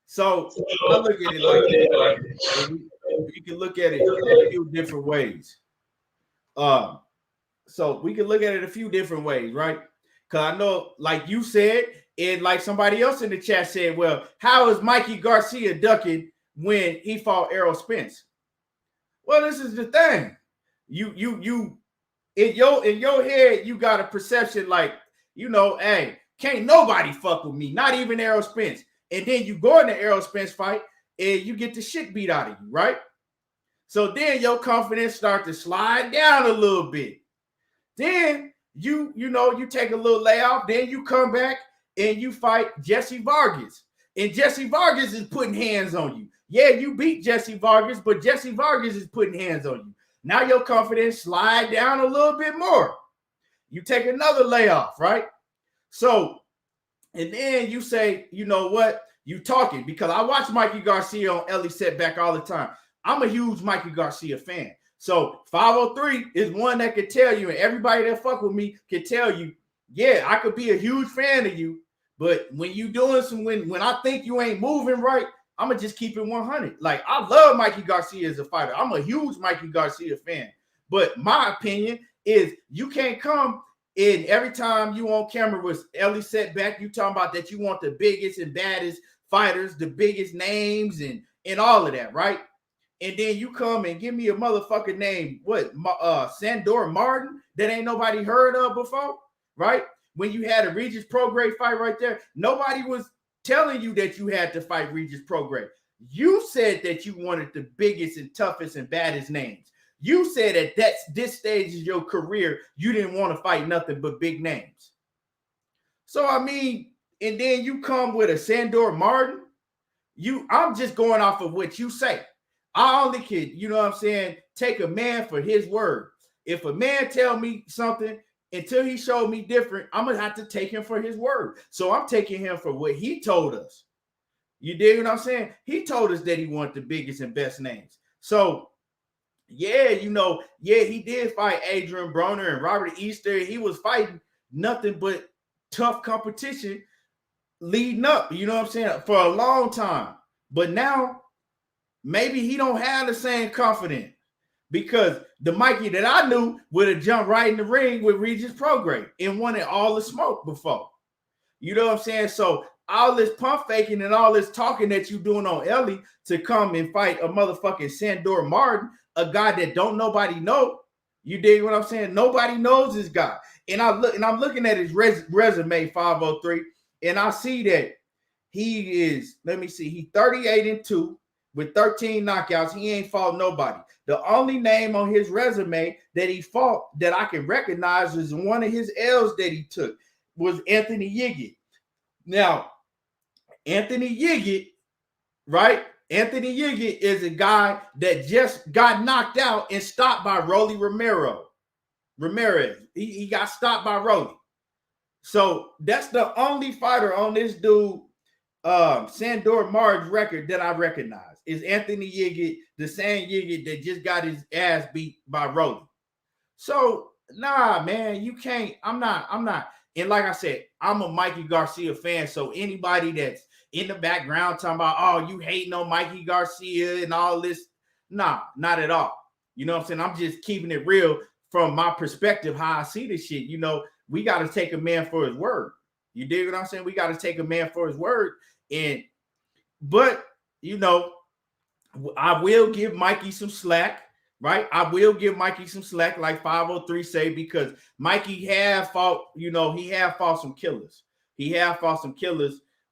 So I look at it like this. You can look at it a few different ways. So we can look at it a few different ways, right? Because I know, like you said, and like somebody else in the chat said, well, how is Mikey Garcia ducking when he fought Errol Spence? Well, this is the thing. You in your head, you got a perception like, you know, hey, can't nobody fuck with me, not even Errol Spence. And then you go in the Errol Spence fight and you get the shit beat out of you, right? So then your confidence starts to slide down a little bit. Then you take a little layoff. Then you come back and you fight Jesse Vargas. And Jesse Vargas is putting hands on you. Yeah, you beat Jesse Vargas, but Jesse Vargas is putting hands on you. Now your confidence slide down a little bit more. You take another layoff, right? So, and then you say, you know what? You talking, because I watch Mikey Garcia on Ellie Setback all the time. I'm a huge Mikey Garcia fan. So 503 is one that could tell you, and everybody that fuck with me can tell you, yeah, I could be a huge fan of you, but when you doing when I think you ain't moving right, I'm gonna just keep it 100. Like, I love Mikey Garcia as a fighter. I'm a huge Mikey Garcia fan. But my opinion is you can't come in every time you on camera with Ellie Setback, you talking about that you want the biggest and baddest fighters, the biggest names and all of that, right? And then you come and give me a motherfucking name, Sandor Martin, that ain't nobody heard of before, right? When you had a Regis Prograis fight right there, nobody was telling you that you had to fight Regis Prograis. You said that you wanted the biggest and toughest and baddest names. You said at this stage of your career, you didn't want to fight nothing but big names. So, I mean, and then you come with a Sandor Martin. I'm just going off of what you say. I only can, you know what I'm saying, take a man for his word. If a man tell me something until he showed me different, I'm going to have to take him for his word. So I'm taking him for what he told us. You dig what I'm saying? He told us that he wanted the biggest and best names. So, yeah, he did fight Adrian Broner and Robert Easter. He was fighting nothing but tough competition leading up, you know what I'm saying, for a long time. But now maybe he don't have the same confidence because the Mikey that I knew would have jumped right in the ring with Regis Prograis and wanted all the smoke before. You know what I'm saying? So all this pump faking and all this talking that you doing on Ellie to come and fight a motherfucking Sandor Martin, a guy that don't nobody know. You dig what I'm saying? Nobody knows this guy. And I'm looking at his resume 503, and I see that he is, let me see, he's 38-2 with 13 knockouts. He ain't fought nobody. The only name on his resume that he fought that I can recognize is one of his L's that he took was Anthony Yiggett. Now, Anthony Yiggett, right? Anthony Yiggett is a guy that just got knocked out and stopped by Rolly Ramirez. He got stopped by Rolly. So that's the only fighter on this dude, Sandor Martin's record that I recognize is Anthony Yiggett, the same Yiggett that just got his ass beat by Rolly. So, nah, man, you can't. I'm not. And like I said, I'm a Mikey Garcia fan. So anybody that's in the background talking about, oh, you hating on Mikey Garcia and all this, nah, not at all. You know what I'm saying? I'm just keeping it real from my perspective, how I see this shit. You know, we got to take a man for his word. You dig what I'm saying? We got to take a man for his word. But, you know, I will give Mikey some slack. Right, I will give Mikey some slack, like 503 say, because Mikey have fought, you know, he have fought some killers.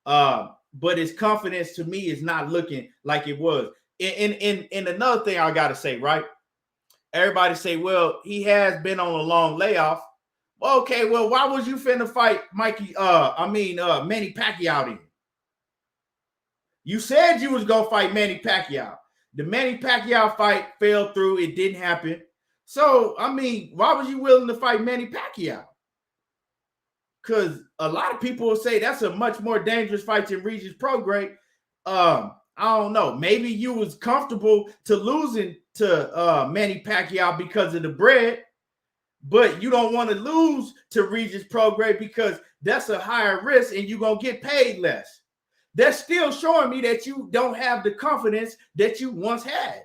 But his confidence to me is not looking like it was. And another thing I gotta say, right? Everybody say, well, he has been on a long layoff. Well, okay, well, why was you finna fight Manny Pacquiao then? You said you was gonna fight Manny Pacquiao. The Manny Pacquiao fight fell through. It didn't happen. So, I mean, why was you willing to fight Manny Pacquiao? Because a lot of people will say that's a much more dangerous fight than Regis Prograis. I don't know. Maybe you was comfortable to losing to Manny Pacquiao because of the bread, but you don't want to lose to Regis Prograis because that's a higher risk and you're going to get paid less. That's still showing me that you don't have the confidence that you once had.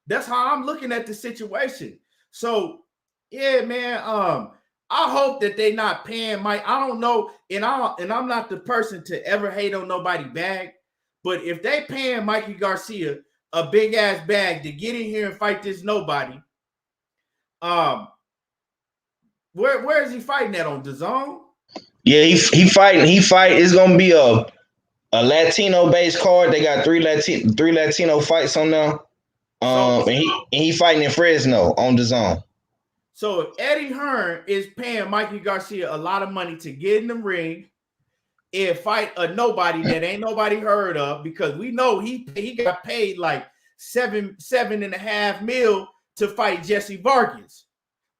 That's how I'm looking at the situation. So, yeah, man, I hope that they not paying Mike. I don't know, and I'm not the person to ever hate on nobody bag, but if they paying Mikey Garcia a big ass bag to get in here and fight this nobody, where is he fighting at, on DAZN? Yeah, he fighting. It's gonna be a Latino based card. They got three Latino fights on there. And he fighting in Fresno on DAZN. So if Eddie Hearn is paying Mikey Garcia a lot of money to get in the ring and fight a nobody that ain't nobody heard of, because we know he got paid like $7.5 million to fight Jesse Vargas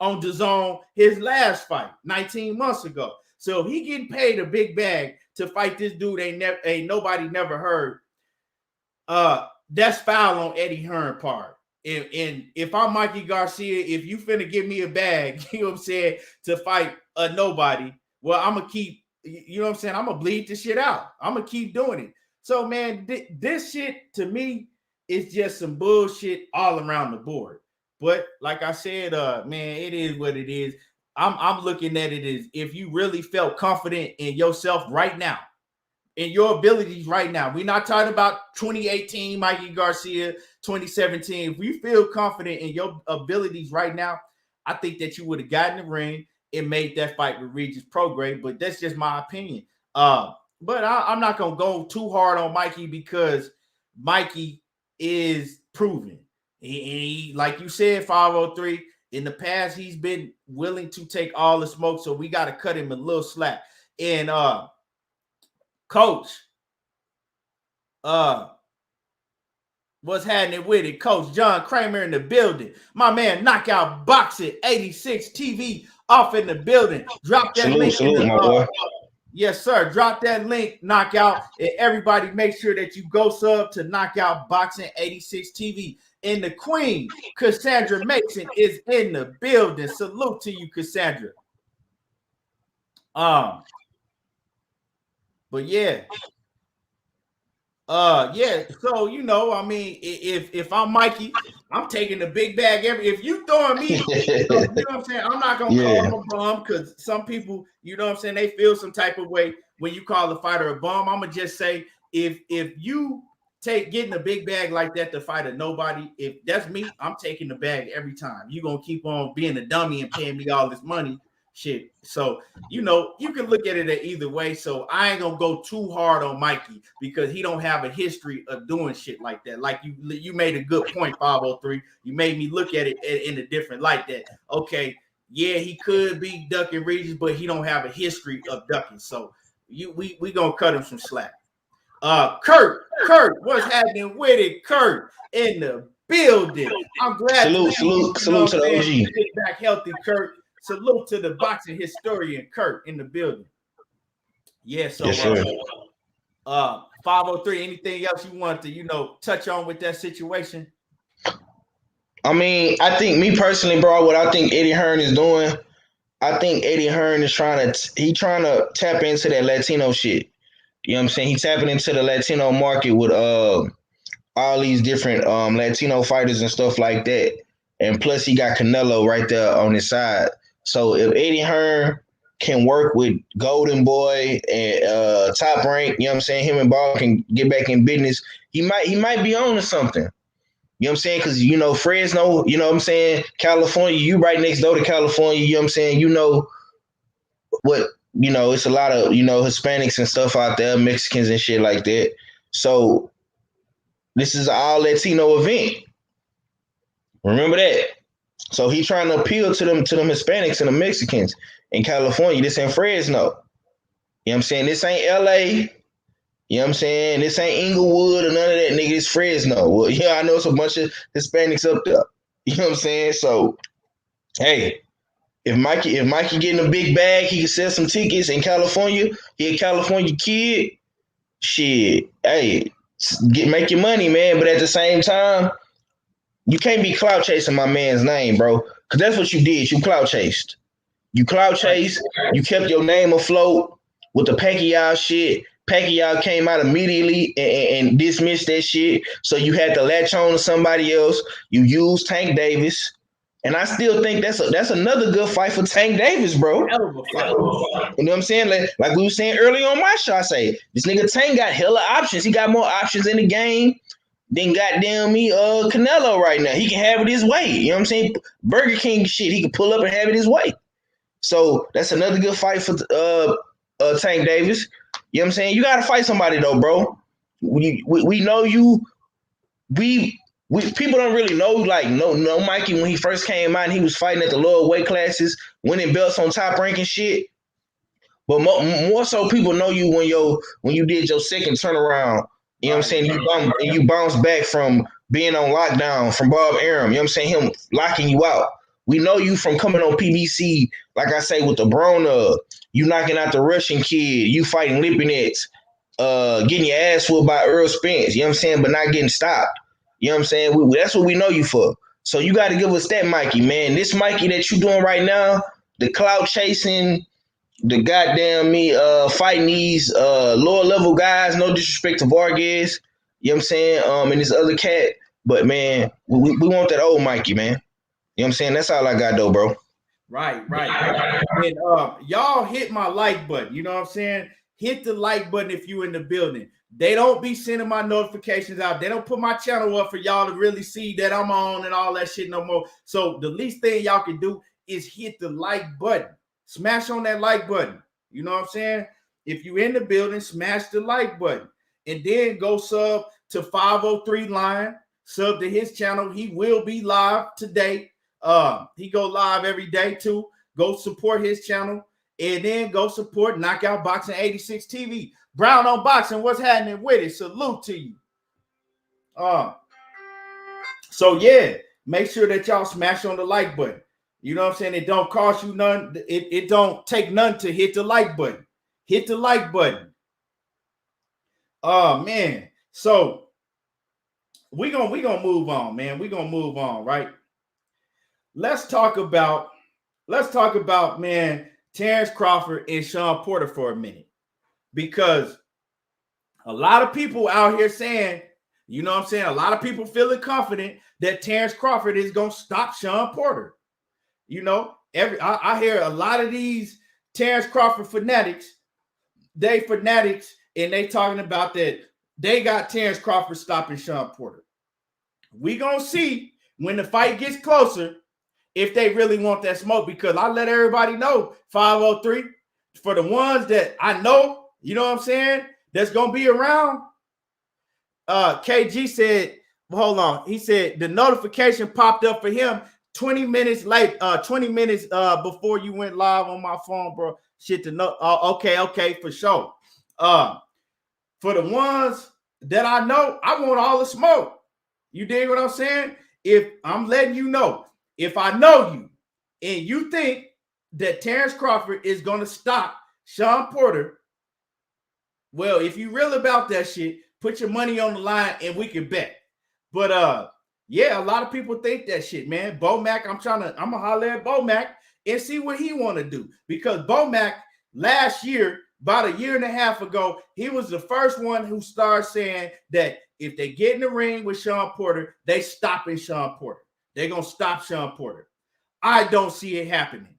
on DAZN, his last fight 19 months ago. So if he getting paid a big bag to fight this dude ain't nobody never heard, that's foul on Eddie Hearn part. And if I'm Mikey Garcia, if you finna give me a bag, you know what I'm saying, to fight a nobody, well, I'm gonna keep, you know what I'm saying, I'm gonna bleed this shit out. I'm gonna keep doing it. So, man, this shit to me is just some bullshit all around the board. But like I said, man, it is what it is. I'm looking at it as if you really felt confident in yourself right now, in your abilities right now. We're not talking about 2018 Mikey Garcia, 2017. If you feel confident in your abilities right now, I think that you would have gotten the ring and made that fight with Regis Prograis. But that's just my opinion. But I'm not gonna go too hard on Mikey because Mikey is proven. He like you said, 503. In the past, he's been willing to take all the smoke, so we got to cut him a little slack. And Coach, what's happening with it? Coach John Kramer in the building. My man, Knockout Boxing 86 TV off in the building. Drop that link. My boy. Yes, sir. Drop that link, Knockout. And everybody make sure that you go sub to Knockout Boxing 86 TV. And the queen, Cassandra Mason, is in the building. Salute to you, Cassandra. But yeah. Yeah. So I mean, if I'm Mikey, I'm taking the big bag if you throwing me, you know what I'm saying? I'm not gonna call Yeah. him a bum because some people, you know what I'm saying, they feel some type of way when you call the fighter a bum. I'm gonna just say if you getting a big bag like that to fight a nobody, if that's me, I'm taking the bag every time. You gonna keep on being a dummy and paying me all this money. Shit. So you can look at it either way. So I ain't gonna go too hard on Mikey because he don't have a history of doing shit like that. Like you made a good point, 503. You made me look at it in a different light. That okay, yeah, he could be ducking Regis, but he don't have a history of ducking. So we gonna cut him some slack. Kurt, what's happening with it? Kurt in the building. I'm glad to see you. You know Salute what to I'm the saying? OG. Get back healthy, Kurt. Salute to the boxing historian, Kurt, in the building. Yeah, so Yes, sir. 503, anything else you want to, touch on with that situation? I mean, I think me personally, bro, what I think Eddie Hearn is doing, I think Eddie Hearn is trying to tap into that Latino shit. You know what I'm saying? He's tapping into the Latino market with all these different Latino fighters and stuff like that. And plus he got Canelo right there on his side. So if Eddie Hearn can work with Golden Boy and Top Rank, you know what I'm saying, him and Ball can get back in business, he might be on to something. You know what I'm saying? Because, Fresno, you know what I'm saying? California, you right next door to California, you know what I'm saying? What, it's a lot of, Hispanics and stuff out there, Mexicans and shit like that. So this is an all Latino event. Remember that. So he's trying to appeal to them Hispanics and the Mexicans in California. This ain't Fresno. You know what I'm saying? This ain't LA. You know what I'm saying? This ain't Inglewood or none of that, nigga. It's Fresno. Well, yeah, I know it's a bunch of Hispanics up there. You know what I'm saying? So, hey, if Mikey getting a big bag, he can sell some tickets in California. He a California kid. Shit, hey, make your money, man. But at the same time, you can't be clout chasing my man's name, bro. Because that's what you did. You clout chased. You clout chased. You kept your name afloat with the Pacquiao shit. Pacquiao came out immediately and dismissed that shit. So you had to latch on to somebody else. You used Tank Davis. And I still think that's another good fight for Tank Davis, bro. Hell of a fight. You know what I'm saying? Like we were saying earlier on my show, I say this nigga Tank got hella options. He got more options in the game than goddamn me Canelo right now. He can have it his way. You know what I'm saying? Burger King shit, he can pull up and have it his way. So that's another good fight for Tank Davis. You know what I'm saying? You gotta fight somebody though, bro. We know you. We people don't really know no Mikey when he first came out and he was fighting at the lower weight classes, winning belts on Top Rank and shit. But more so, people know you when you did your second turnaround. You know what I'm saying? You bounced back from being on lockdown from Bob Arum. You know what I'm saying? Him locking you out. We know you from coming on PBC, like I say, with the Brona, you knocking out the Russian kid, you fighting Lipinets, getting your ass whooped by Earl Spence. You know what I'm saying? But not getting stopped. You know what I'm saying? That's what we know you for. So you got to give us that Mikey, man. This Mikey that you doing right now, the clout chasing, the goddamn me fighting these lower level guys, no disrespect to Vargas, you know what I'm saying? And this other cat. But man, we want that old Mikey, man. You know what I'm saying? That's all I got though, bro. Right. And y'all hit my like button. You know what I'm saying? Hit the like button if you in the building. They don't be sending my notifications out. They don't put my channel up for y'all to really see that I'm on and all that shit no more. So the least thing y'all can do is hit the like button. Smash on that like button. You know what I'm saying? If you in the building, smash the like button. And then go sub to 503 Line. Sub to his channel. He will be live today. He go live every day too. Go support his channel. And then go support Knockout Boxing 86 TV. Brown on Boxing, what's happening with it? Salute to you. So yeah, make sure that y'all smash on the like button. You know what I'm saying? It don't cost you none. It don't take none to hit the like button. Hit the like button. Oh man. So we gonna move on, man. We gonna move on, right? Let's talk about man Terrence Crawford and Sean Porter for a minute, because A lot of people out here saying, you know what I'm saying? A lot of people feeling confident that Terrence Crawford is going to stop Sean Porter. You know, I hear a lot of these Terrence Crawford fanatics, and they talking about that they got Terrence Crawford stopping Sean Porter. We going to see when the fight gets closer if they really want that smoke, because I let everybody know, 503, for the ones that I know, you know what I'm saying, that's going to be around. KG said, hold on. He said the notification popped up for him 20 minutes late, 20 minutes before you went live on my phone, bro. Shit to know. Okay, for sure. For the ones that I know, I want all the smoke. You dig what I'm saying? If I'm letting you know, if I know you and you think that Terrence Crawford is going to stop Sean Porter, well, if you real about that shit, put your money on the line and we can bet. But yeah, a lot of people think that shit, man. Bo Mac, I'm gonna holler at Bo Mac and see what he want to do. Because Bo Mac last year, about a year and a half ago, he was the first one who started saying that if they get in the ring with Sean Porter, they stopping Sean Porter. They're gonna stop Sean Porter. I don't see it happening.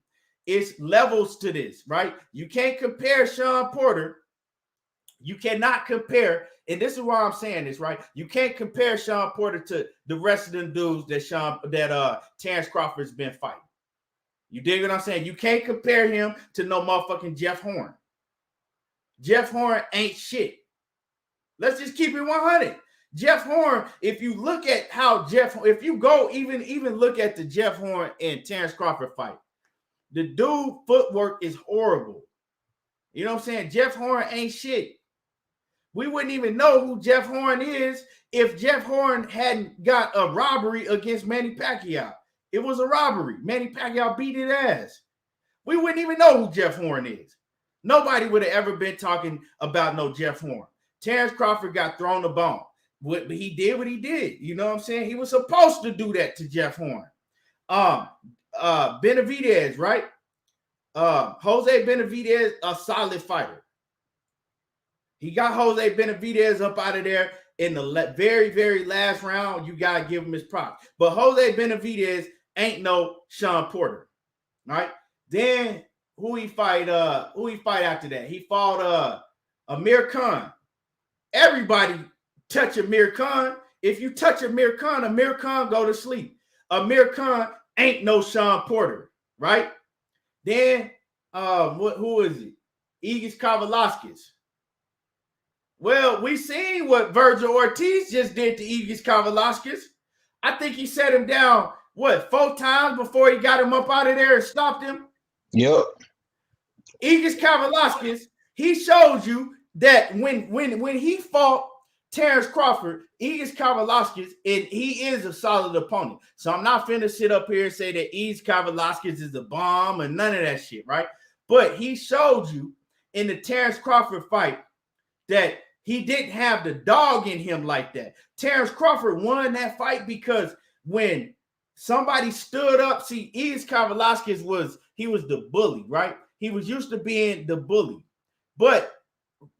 It's levels to this, right? You can't compare Sean Porter. You cannot compare, and this is why I'm saying this, right? You can't compare Sean Porter to the rest of them dudes that Terrence Crawford's been fighting. You dig what I'm saying? You can't compare him to no motherfucking Jeff Horn. Jeff Horn ain't shit. Let's just keep it 100. Jeff Horn, if you look at how if you go even look at the Jeff Horn and Terrence Crawford fight, the dude footwork is horrible. You know what I'm saying? Jeff Horn ain't shit. We wouldn't even know who Jeff Horn is if Jeff Horn hadn't got a robbery against Manny Pacquiao. It was a robbery. Manny Pacquiao beat his ass. We wouldn't even know who Jeff Horn is. Nobody would have ever been talking about no Jeff Horn. Terrence Crawford got thrown a bone. But he did what he did. You know what I'm saying? He was supposed to do that to Jeff Horn. Benavidez, right? Jose Benavidez, a solid fighter. He got Jose Benavidez up out of there in the very, very last round. You got to give him his props. But Jose Benavidez ain't no Sean Porter, right? Then who he fight after that? He fought Amir Khan. Everybody touch Amir Khan. If you touch Amir Khan go to sleep. Amir Khan ain't no Sean Porter, right? Then who is it? Igis Kavalaskis. Well, we seen what Virgil Ortiz just did to Igis Kavalaskis. I think he set him down, 4 times before he got him up out of there and stopped him? Yep. Igis Kavalaskis, he showed you that when he fought Terrence Crawford, Igis Kavalaskis, and he is a solid opponent. So I'm not finna sit up here and say that Igis Kavalaskis is a bomb and none of that shit, right? But he showed you in the Terrence Crawford fight that he didn't have the dog in him like that. Terrence Crawford won that fight because when somebody stood up, see, Igis Kavalaskis was the bully, right? He was used to being the bully. But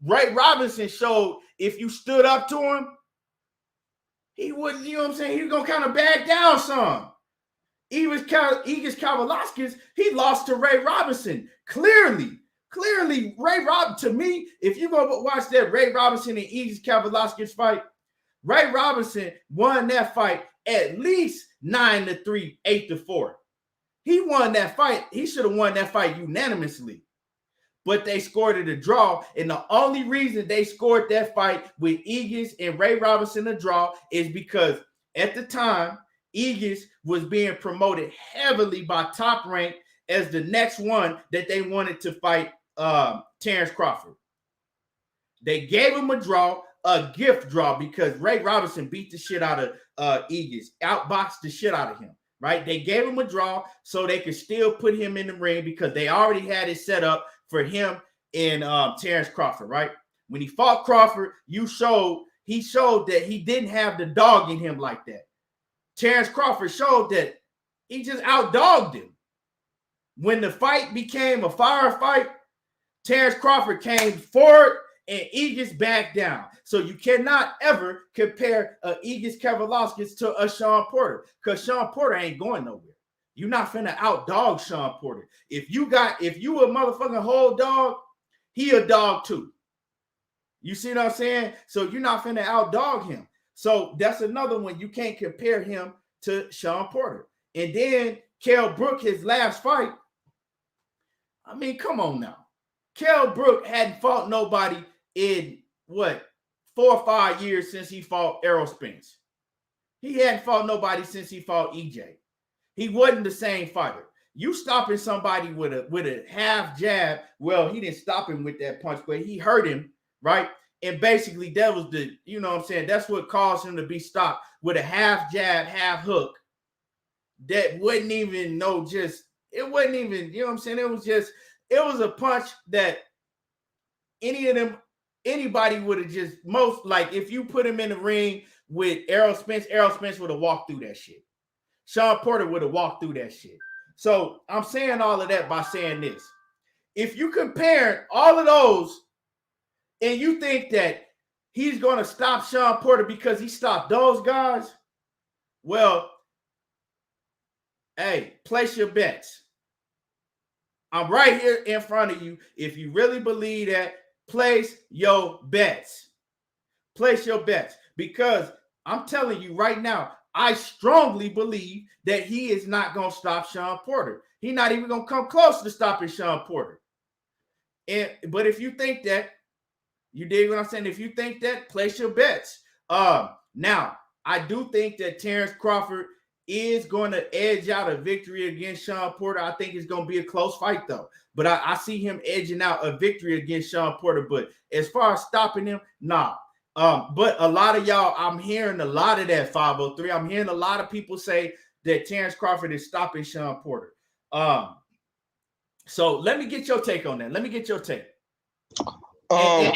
Ray Robinson showed if you stood up to him, he wouldn't, you know what I'm saying? He was going to kind of back down some. Igis Kavalaskis, he lost to Ray Robinson. Clearly, Ray Robinson, to me, if you go watch that Ray Robinson and Igis Kavalaskis fight, Ray Robinson won that fight at least 9-3, 8-4. He won that fight. He should have won that fight unanimously. But they scored it a draw. And the only reason they scored that fight with Igis and Ray Robinson a draw is because at the time, Igis was being promoted heavily by Top Rank as the next one that they wanted to fight Terrence Crawford. They gave him a draw, a gift draw, because Ray Robinson beat the shit out of Igis, outboxed the shit out of him, right? They gave him a draw so they could still put him in the ring because they already had it set up for him and Terrence Crawford, right? When he fought Crawford, he showed that he didn't have the dog in him like that. Terrence Crawford showed that he just outdogged him. When the fight became a firefight, Terrence Crawford came forward and Aegis back down. So you cannot ever compare a Aegis Kavaliauskas to a Sean Porter, because Sean Porter ain't going nowhere. You're not finna outdog Sean Porter. If you a motherfucking whole dog, he a dog too. You see what I'm saying? So you're not finna outdog him. So that's another one. You can't compare him to Sean Porter. And then Kell Brook, his last fight. I mean, come on now. Kell Brook hadn't fought nobody in what, 4 or 5 years since he fought Errol Spence. He hadn't fought nobody since he fought EJ. He wasn't the same fighter. You stopping somebody with a half jab. Well, he didn't stop him with that punch, but he hurt him, right? And basically that was the, you know what I'm saying? That's what caused him to be stopped with a half jab, half hook. That wasn't even it wasn't even, you know what I'm saying? It was a punch that anybody would have just like if you put him in the ring with Errol Spence would have walked through that shit. Sean Porter would have walked through that shit. So I'm saying all of that by saying this. If you compare all of those and you think that he's going to stop Sean Porter because he stopped those guys, well, hey, place your bets. I'm right here in front of you. If you really believe that, place your bets. Place your bets. Because I'm telling you right now, I strongly believe that he is not going to stop Sean Porter. He's not even going to come close to stopping Sean Porter. But if you think that, you dig what I'm saying? If you think that, place your bets. Now, I do think that Terrence Crawford is going to edge out a victory against Sean Porter. I think it's going to be a close fight, though. But I see him edging out a victory against Sean Porter. But as far as stopping him, nah. But a lot of y'all, I'm hearing a lot of that 503. I'm hearing a lot of people say that Terrence Crawford is stopping Sean Porter. So let me get your take on that. Let me get your take. And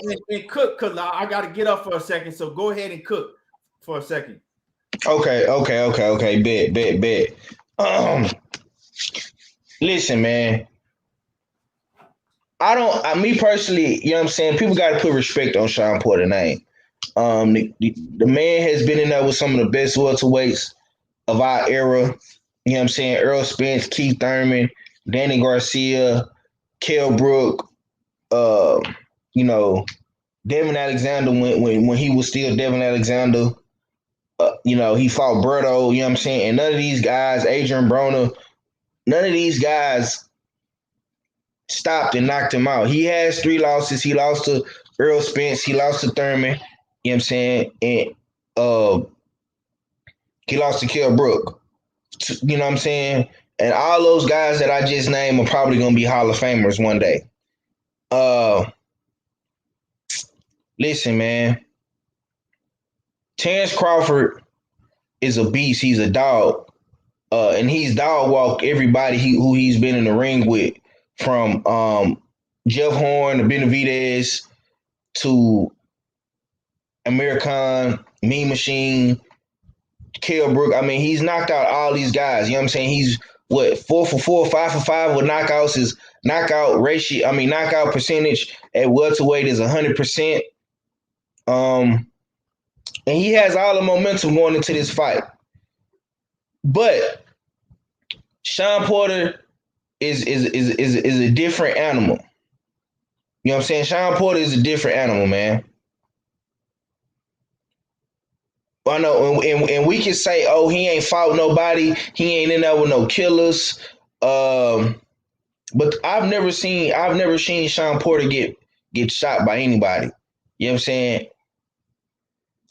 cook, because I got to get up for a second. So go ahead and cook for a second. Okay. Bet. Listen, man. Me personally, you know what I'm saying? People got to put respect on Sean Porter's name. The man has been in there with some of the best welterweights of our era. You know what I'm saying? Errol Spence, Keith Thurman, Danny Garcia, Kell Brook, Devin Alexander when he was still Devin Alexander. He fought Berto, you know what I'm saying? And none of these guys, Adrian Broner, none of these guys stopped and knocked him out. He has 3 losses. He lost to Errol Spence. He lost to Thurman. You know what I'm saying? And he lost to Kell Brook. You know what I'm saying? And all those guys that I just named are probably going to be Hall of Famers one day. Listen, man. Terrence Crawford is a beast. He's a dog. And he's dog walked everybody who he's been in the ring with, from Jeff Horn to Benavidez to Amir Khan, Mean Machine, Kell Brook. I mean, he's knocked out all these guys. You know what I'm saying? He's 4 for 4, 5 for 5 with knockouts. His knockout percentage at welterweight is 100%. And he has all the momentum going into this fight. But Sean Porter is a different animal. You know what I'm saying? Sean Porter is a different animal, man. I know, and we can say, oh, he ain't fought nobody. He ain't in there with no killers. But I've never seen Sean Porter get shot by anybody. You know what I'm saying?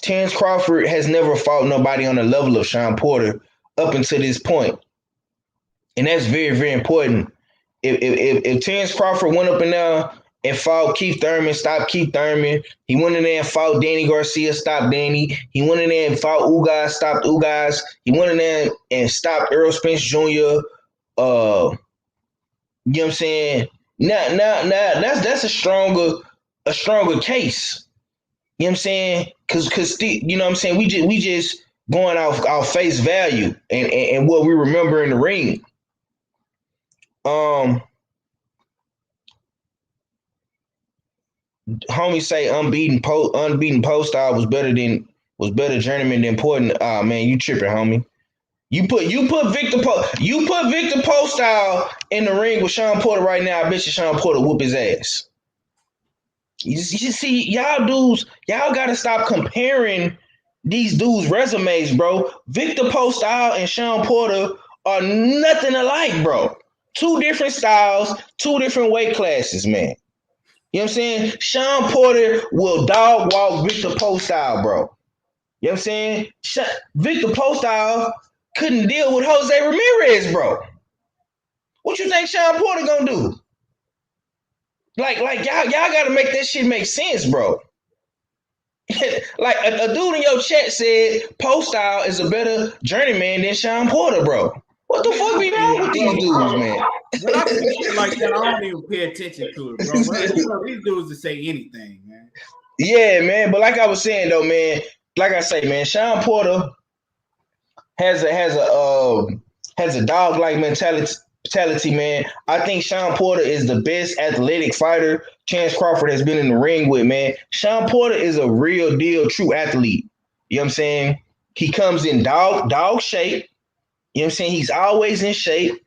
Terrence Crawford has never fought nobody on the level of Sean Porter up until this point. And that's very, very important. If Terrence Crawford went up in there and fought Keith Thurman, stopped Keith Thurman. He went in there and fought Danny Garcia, stopped Danny. He went in there and fought Ugas, stopped Ugas. He went in there and stopped Errol Spence Jr. You know what I'm saying? Now that's a stronger case. You know what I'm saying? Cause you know what I'm saying? We just going off our face value and what we remember in the ring. Homie say unbeaten post style was better journeyman than Portland. Ah man, you tripping, homie. You put Victor Postile in the ring with Sean Porter right now. I bet you Sean Porter whoop his ass. You see, y'all gotta stop comparing these dudes' resumes, bro. Victor Postile and Sean Porter are nothing alike, bro. Two different styles, two different weight classes, man. You know what I'm saying? Sean Porter will dog walk Victor Postile, bro. You know what I'm saying? Victor Postile couldn't deal with Jose Ramirez, bro. What you think Sean Porter gonna do? Like y'all gotta make that shit make sense, bro. Like a dude in your chat said Postile is a better journeyman than Sean Porter, bro. What the fuck be wrong with these dudes, man? When I see shit like that, I don't even pay attention to it, bro. But you know, these dudes to say anything, man. Yeah, man. But like I was saying though, man, like I say, man, Sean Porter has a dog-like mentality, man. I think Sean Porter is the best athletic fighter Chance Crawford has been in the ring with, man. Sean Porter is a real deal, true athlete. You know what I'm saying? He comes in dog shape. You know what I'm saying? He's always in shape.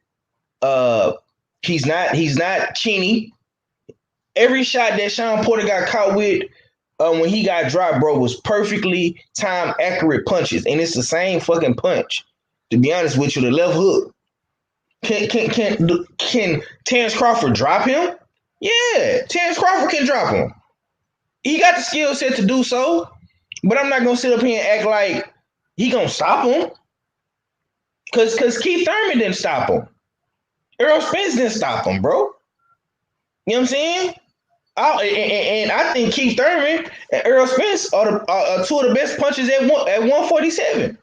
He's not chinny. Every shot that Sean Porter got caught with when he got dropped, bro, was perfectly timed, accurate punches, and it's the same fucking punch. To be honest with you, the left hook. Can Terrence Crawford drop him? Yeah, Terrence Crawford can drop him. He got the skill set to do so, but I'm not gonna sit up here and act like he gonna stop him. Cause Keith Thurman didn't stop him. Errol Spence didn't stop him, bro. You know what I'm saying? And I think Keith Thurman and Errol Spence are two of the best punches at 147.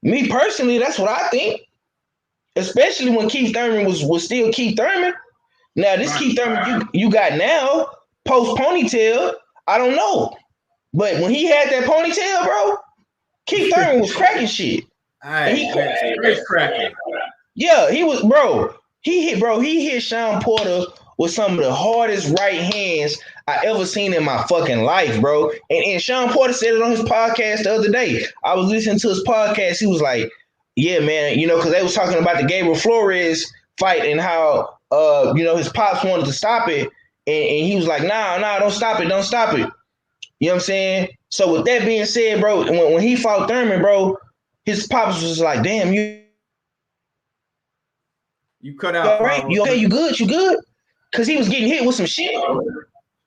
Me personally, that's what I think. Especially when Keith Thurman was still Keith Thurman. Now this Keith Thurman you got now post ponytail, I don't know, but when he had that ponytail, bro, Keith Thurman was cracking shit. He cracking. Yeah, he was, bro. He hit Sean Porter with some of the hardest right hands I ever seen in my fucking life, bro. And Sean Porter said it on his podcast the other day. I was listening to his podcast. He was like, yeah, man, you know, because they was talking about the Gabriel Flores fight and how, you know, his pops wanted to stop it. And he was like, nah, don't stop it. You know what I'm saying? So with that being said, bro, when he fought Thurman, bro, his pops was like, damn, you cut out. Right? You okay? You good? Because he was getting hit with some shit.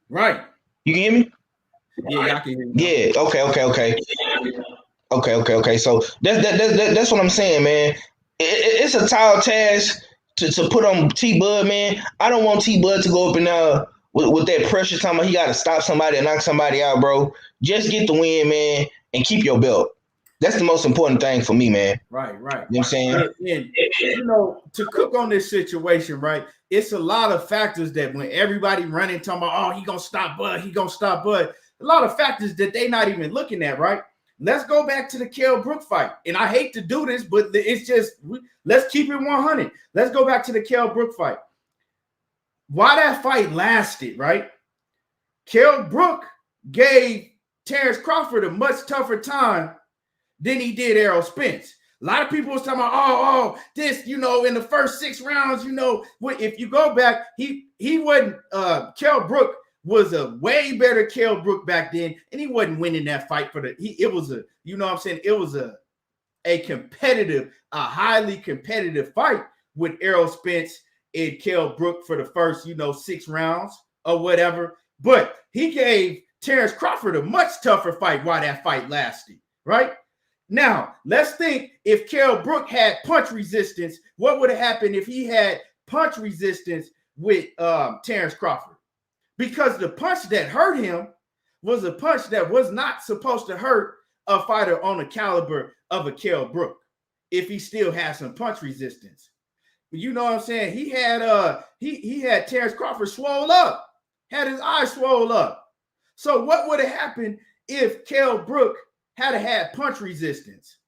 Right. You can hear me? Yeah, I can hear you. Yeah. Okay. So that's what I'm saying, man. It's a tall task to put on T Bud, man. I don't want T Bud to go up and with that pressure talking about he got to stop somebody and knock somebody out, bro. Just get the win, man, and keep your belt. That's the most important thing for me, man. Right. You know what I'm saying? And, you know, to cook on this situation, right, it's a lot of factors that when everybody running, talking about, oh, he going to stop Bud. A lot of factors that they not even looking at, right? Let's go back to the Kell Brook fight. And I hate to do this, but it's just, let's keep it 100. Let's go back to the Kell Brook fight. Why that fight lasted, right? Kell Brook gave Terrence Crawford a much tougher time than he did Errol Spence. A lot of people was talking about, this, you know, in the first 6 rounds, you know, if you go back, he wasn't, Kell Brook was a way better Kell Brook back then, and he wasn't winning that fight it was a, you know what I'm saying, it was a highly competitive fight with Errol Spence and Kell Brook for the first, you know, 6 rounds or whatever, but he gave Terrence Crawford a much tougher fight while that fight lasted, right? Now, let's think if Kell Brook had punch resistance, what would have happened if he had punch resistance with Terrence Crawford? Because the punch that hurt him was a punch that was not supposed to hurt a fighter on the caliber of a Kell Brook if he still has some punch resistance. You know what I'm saying? He had he had Terrence Crawford swole up, had his eyes swole up. So what would have happened if Kell Brook had punch resistance?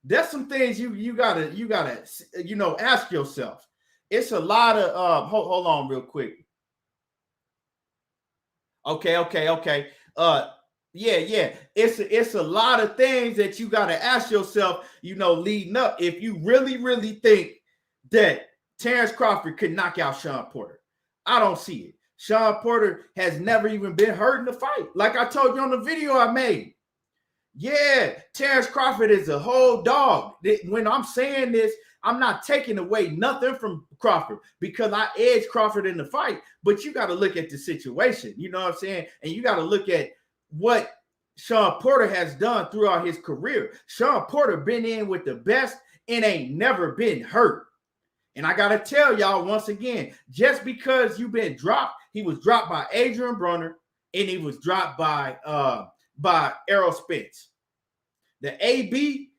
That's some things you gotta you know, ask yourself. It's a lot of hold on real quick. Okay. Yeah. It's a lot of things that you got to ask yourself, leading up. If you really think that Terrence Crawford could knock out Sean Porter, I don't see it. Sean Porter has never even been hurt in the fight. Like I told you on the video I made. Yeah, Terrence Crawford is a whole dog. When I'm saying this, I'm not taking away nothing from Crawford because I edged Crawford in the fight, but you got to look at the situation. You know what I'm saying? And you got to look at what Sean Porter has done throughout his career. Sean Porter been in with the best and ain't never been hurt. And I got to tell y'all once again, just because you've been dropped, he was dropped by Adrian Broner and he was dropped by Errol Spence. The AB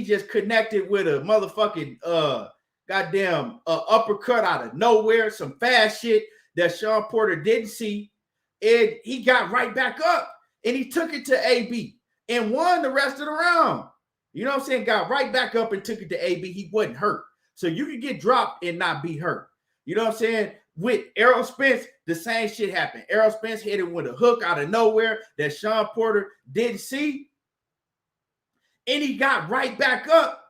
just connected with a motherfucking goddamn uppercut out of nowhere, some fast shit that Sean Porter didn't see. And he got right back up and he took it to AB and won the rest of the round. You know what I'm saying? Got right back up and took it to AB. He wasn't hurt. So you could get dropped and not be hurt. You know what I'm saying? With Errol Spence, the same shit happened. Errol Spence hit him with a hook out of nowhere that Sean Porter didn't see. And he got right back up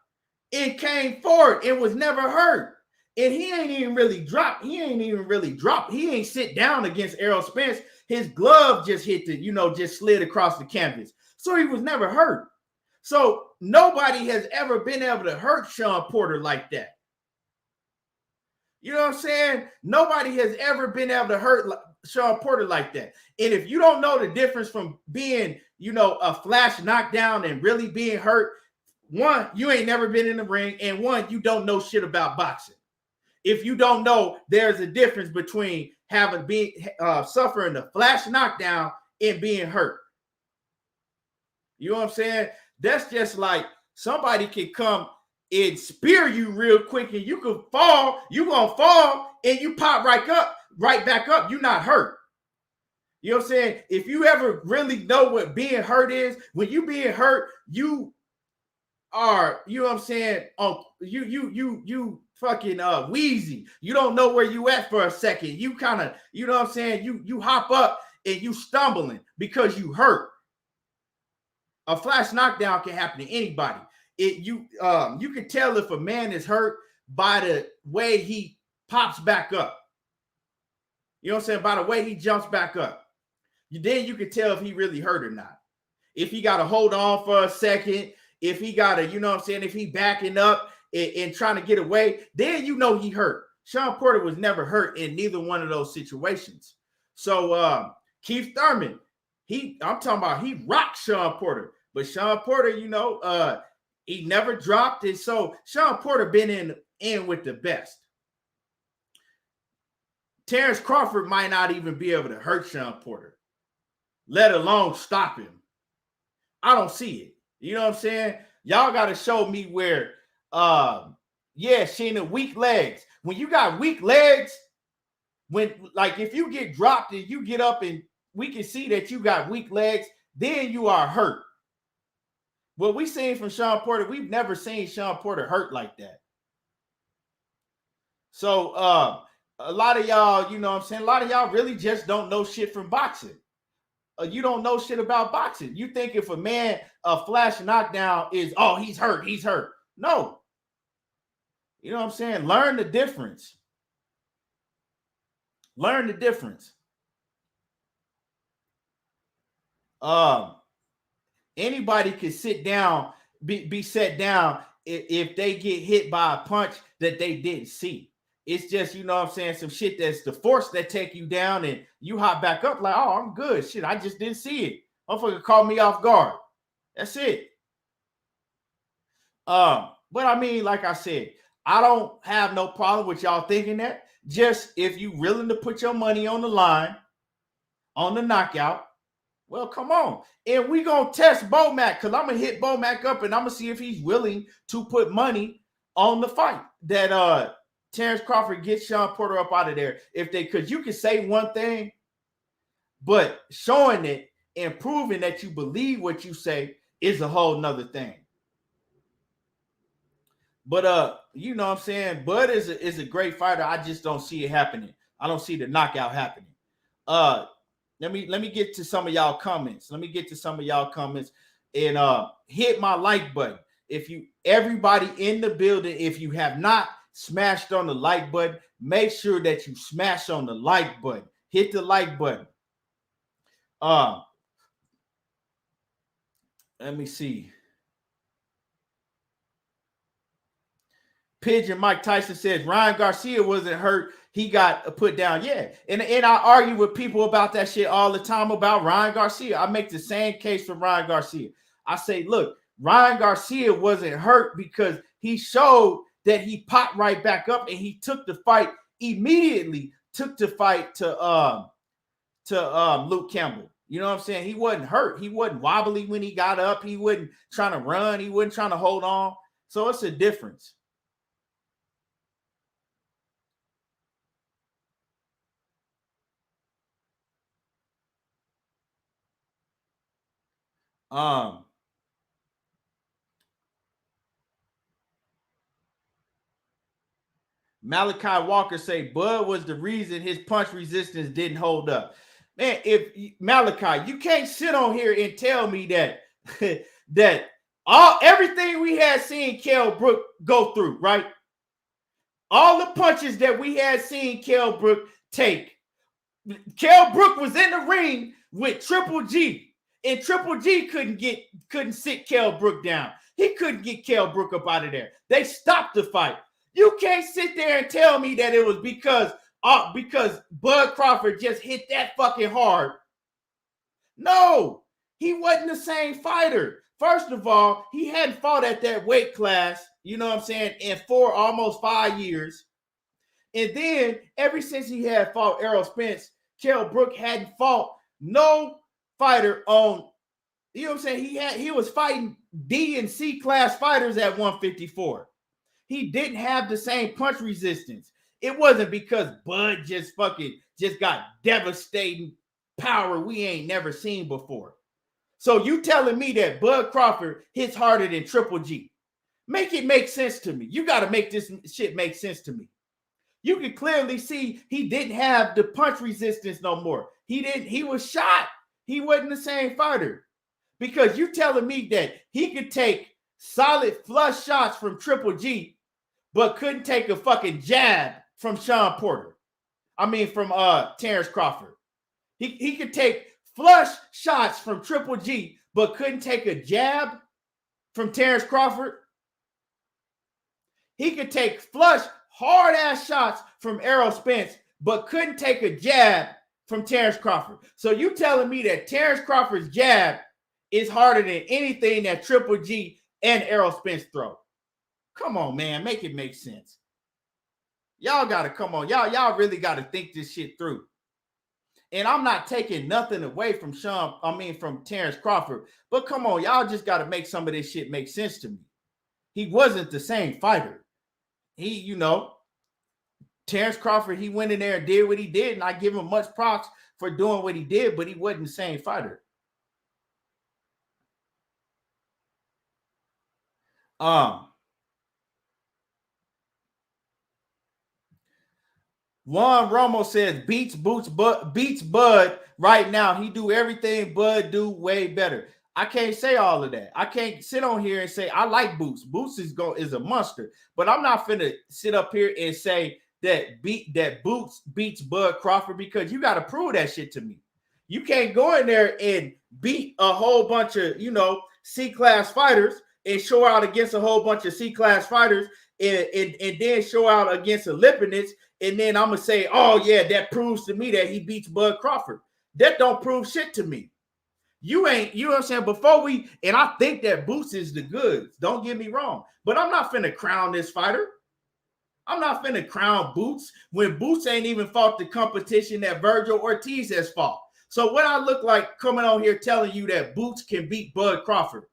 and came forward and was never hurt. And he ain't even really dropped. He ain't sit down against Errol Spence. His glove just hit just slid across the canvas. So he was never hurt. So nobody has ever been able to hurt Sean Porter like that. You know what I'm saying? Nobody has ever been able to hurt Sean Porter like that. And if you don't know the difference from being, a flash knockdown and really being hurt, one, you ain't never been in the ring, and one, you don't know shit about boxing. If you don't know, there's a difference between suffering a flash knockdown and being hurt. You know what I'm saying? That's just like somebody can come and spear you real quick and you could fall, you're gonna fall and you pop right back up. You're not hurt. You know what I'm saying? If you ever really know what being hurt is, when you being hurt, you are, you know what I'm saying, you fucking wheezy. You don't know where you at for a second. You kind of, you know what I'm saying, you hop up and you stumbling because you hurt. A flash knockdown can happen to anybody. You can tell if a man is hurt by the way he pops back up. You know what I'm saying? By the way he jumps back up. Then you can tell if he really hurt or not. If he got to hold on for a second, if he got to, you know what I'm saying, if he backing up and trying to get away, then you know he hurt. Sean Porter was never hurt in neither one of those situations. So Keith Thurman, I'm talking about he rocked Sean Porter. But Sean Porter, he never dropped it. So Sean Porter been in with the best. Terrence Crawford might not even be able to hurt Sean Porter, let alone stop him. I don't see it. You know what I'm saying? Y'all got to show me where, Sheena, weak legs. When you got weak legs, if you get dropped and you get up and we can see that you got weak legs, then you are hurt. What we seen from Sean Porter, we've never seen Sean Porter hurt like that. So a lot of y'all, you know what I'm saying? A lot of y'all really just don't know shit from boxing. You don't know shit about boxing. You think if a man, a flash knockdown is, he's hurt. No. You know what I'm saying? Learn the difference. Anybody can sit down, be set down if they get hit by a punch that they didn't see. It's just, you know what I'm saying, some shit that's the force that take you down and you hop back up like, I'm good. Shit, I just didn't see it. Motherfucker caught me off guard. That's it. But I mean, like I said, I don't have no problem with y'all thinking that. Just if you willing to put your money on the line, on the knockout, well, come on. And we going to test Bomac because I'm going to hit Bomac up and I'm going to see if he's willing to put money on the fight that Terrence Crawford gets Sean Porter up out of there. Because you can say one thing, but showing it and proving that you believe what you say is a whole nother thing. But you know what I'm saying? Bud is a great fighter. I just don't see it happening. I don't see the knockout happening. let me get to some of y'all comments. Let me get to some of y'all comments and hit my like button. If you everybody in the building, if you have not smashed on the like button, make sure that you smash on the like button. Hit the like button. Let me see. Pigeon Mike Tyson says Ryan Garcia wasn't hurt. He got put down. Yeah. And I argue with people about that shit all the time about Ryan Garcia. I make the same case for Ryan Garcia. I say, look, Ryan Garcia wasn't hurt because he showed that he popped right back up and he took the fight immediately, took the fight to Luke Campbell. You know what I'm saying? He wasn't hurt. He wasn't wobbly when he got up. He wasn't trying to run. He wasn't trying to hold on. So it's a difference. Malachi Walker say Bud was the reason his punch resistance didn't hold up. Man, if Malachi, you can't sit on here and tell me that that everything we had seen Kell Brook go through, right? All the punches that we had seen Kell Brook take. Kell Brook was in the ring with Triple G, and Triple G couldn't sit Kell Brook down. He couldn't get Kell Brook up out of there. They stopped the fight. You can't sit there and tell me that it was because Bud Crawford just hit that fucking hard. No, he wasn't the same fighter. First of all, he hadn't fought at that weight class, you know what I'm saying, in almost 5 years. And then ever since he had fought Errol Spence, Kell Brook hadn't fought no fighter on, you know what I'm saying? He was fighting D and C class fighters at 154. He didn't have the same punch resistance. It wasn't because Bud just got devastating power we ain't never seen before. So you telling me that Bud Crawford hits harder than Triple G? Make it make sense to me. You got to make this shit make sense to me. You can clearly see he didn't have the punch resistance no more. He was shot. He wasn't the same fighter. Because you telling me that he could take solid flush shots from Triple G, but couldn't take a fucking jab from Sean Porter. I mean, from Terrence Crawford. He could take flush shots from Triple G, but couldn't take a jab from Terrence Crawford. He could take flush, hard-ass shots from Errol Spence, but couldn't take a jab from Terrence Crawford. So you telling me that Terrence Crawford's jab is harder than anything that Triple G and Errol Spence throw? Come on, man. Make it make sense. Y'all got to come on. Y'all really got to think this shit through. And I'm not taking nothing away from from Terrence Crawford. But come on, y'all just got to make some of this shit make sense to me. He wasn't the same fighter. Terrence Crawford, he went in there and did what he did, and I give him much props for doing what he did, but he wasn't the same fighter. Juan Romo says beats Bud right now. He do everything Bud do way better. I can't say all of that. I can't sit on here and say I like Boots. Boots is a monster, but I'm not finna sit up here and say that Boots beats Bud Crawford, because you got to prove that shit to me. You can't go in there and beat a whole bunch of C-class fighters and show out against a whole bunch of C-class fighters and then show out against a Lipinets, and then I'm gonna say, oh yeah, that proves to me that he beats Bud Crawford. That don't prove shit to me. You know what I'm saying? And I think that Boots is the goods. Don't get me wrong. But I'm not finna crown this fighter. I'm not finna crown Boots when Boots ain't even fought the competition that Virgil Ortiz has fought. So what I look like coming on here telling you that Boots can beat Bud Crawford?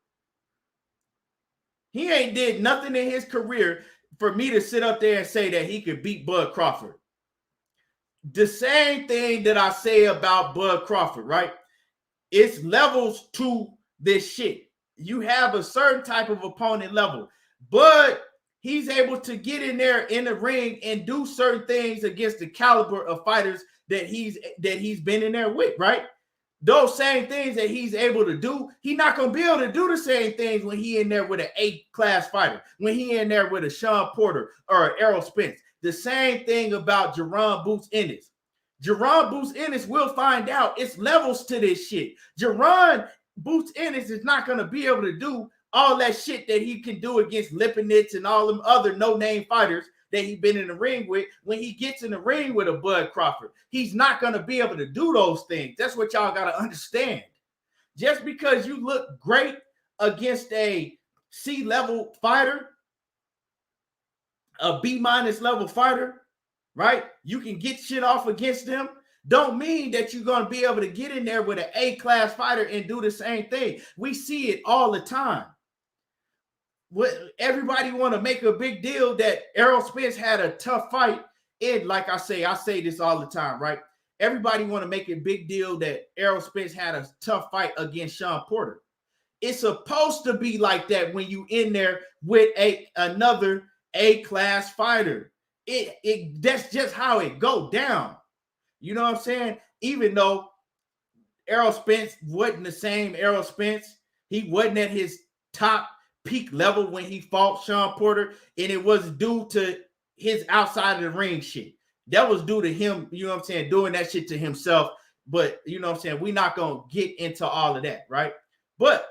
He ain't did nothing in his career for me to sit up there and say that he could beat Bud Crawford. The same thing that I say about Bud Crawford, right? It's levels to this shit. You have a certain type of opponent level. Bud, he's able to get in there in the ring and do certain things against the caliber of fighters that he's been in there with, right? those same things that he's able to do, he's not going to be able to do the same things when he in there with an A-class fighter, when he in there with a Sean Porter or an Errol Spence. The same thing about Jerron Boots Ennis. Jerron Boots Ennis will find out it's levels to this shit. Jerron Boots Ennis is not going to be able to do all that shit that he can do against Lipinets and all them other no-name fighters that he's been in the ring with. When he gets in the ring with a Bud Crawford, he's not going to be able to do those things. That's what y'all got to understand. Just because you look great against a C-level fighter, a B- level fighter, right? You can get shit off against them. Don't mean that you're going to be able to get in there with an A-class fighter and do the same thing. We see it all the time. Everybody want to make a big deal that Errol Spence had a tough fight. And like I say this all the time, right? Everybody want to make a big deal that Errol Spence had a tough fight against Sean Porter. It's supposed to be like that when you in there with another A-class fighter. That's just how it go down. You know what I'm saying? Even though Errol Spence wasn't the same Errol Spence, he wasn't at his top peak level when he fought Sean Porter, and it was due to his outside of the ring shit. That was due to him, you know what I'm saying, doing that shit to himself. But you know what I'm saying, we're not gonna get into all of that, right? But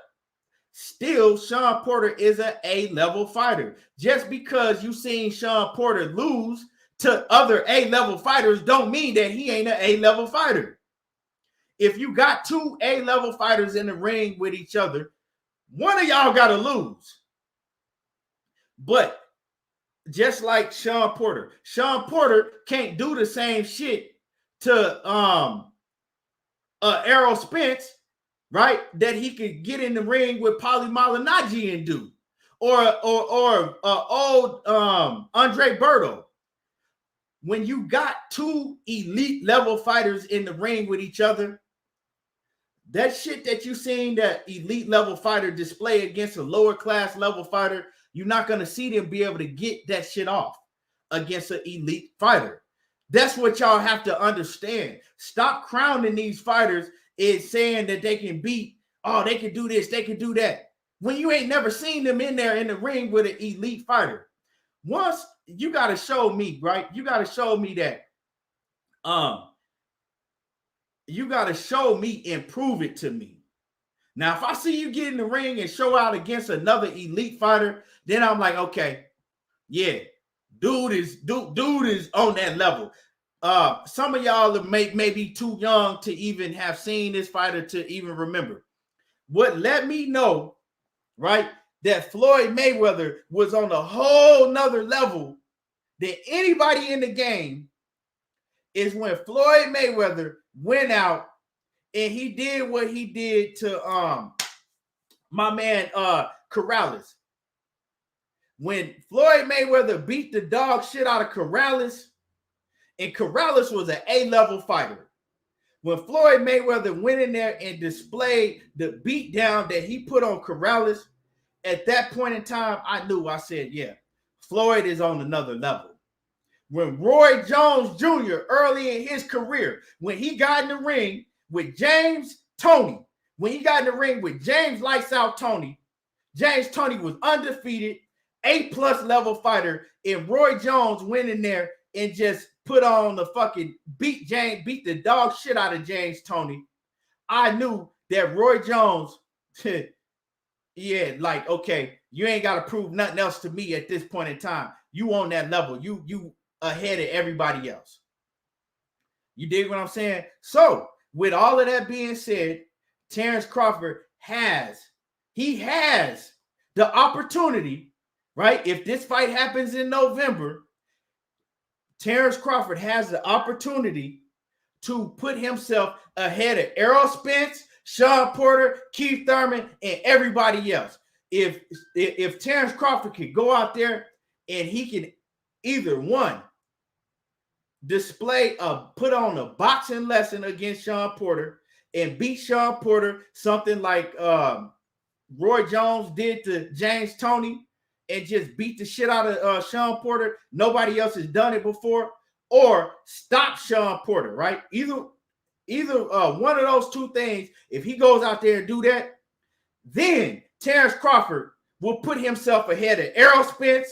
still, Sean Porter is an A-level fighter. Just because you seen Sean Porter lose to other A-level fighters don't mean that he ain't an A-level fighter. If you got two A-level fighters in the ring with each other, one of y'all got to lose. But just like Sean Porter can't do the same shit to Errol Spence, right? That he could get in the ring with Paulie Malignaggi and do, or old Andre Berto. When you got two elite level fighters in the ring with each other, that shit that you seen that elite level fighter display against a lower class level fighter, you're not going to see them be able to get that shit off against an elite fighter. That's what y'all have to understand. Stop crowning these fighters and saying that they can beat, they can do this, they can do that, when you ain't never seen them in there in the ring with an elite fighter. Once you got to show me, right? You got to show me that you got to show me and prove it to me. Now, if I see you get in the ring and show out against another elite fighter, then I'm like, okay, yeah, dude is on that level. Some of y'all may be too young to even have seen this fighter to even remember. What let me know, right, that Floyd Mayweather was on a whole nother level than anybody in the game is when Floyd Mayweather went out and he did what he did to my man Corrales. When Floyd Mayweather beat the dog shit out of Corrales, and Corrales was an A-level fighter. When Floyd Mayweather went in there and displayed the beatdown that he put on Corrales, at that point in time, I said, yeah, Floyd is on another level. When Roy Jones Jr., early in his career, when he got in the ring with James Toney, when he got in the ring with James Lights Out Toney, James Toney was undefeated, A-plus level fighter, and Roy Jones went in there and just put on the fucking beat the dog shit out of James Toney. I knew that Roy Jones, yeah, like, okay, you ain't got to prove nothing else to me at this point in time. You on that level. You ahead of everybody else. You dig what I'm saying? So, with all of that being said, Terrence Crawford has the opportunity, right? If this fight happens in November, Terrence Crawford has the opportunity to put himself ahead of Errol Spence, Sean Porter, Keith Thurman, and everybody else. If Terrence Crawford could go out there and he can either one, put on a boxing lesson against Sean Porter and beat Sean Porter, something like Roy Jones did to James Toney, and just beat the shit out of Sean Porter. Nobody else has done it before. Or stop Sean Porter, right? Either Either one of those two things, if he goes out there and do that, then Terrence Crawford will put himself ahead of Errol Spence,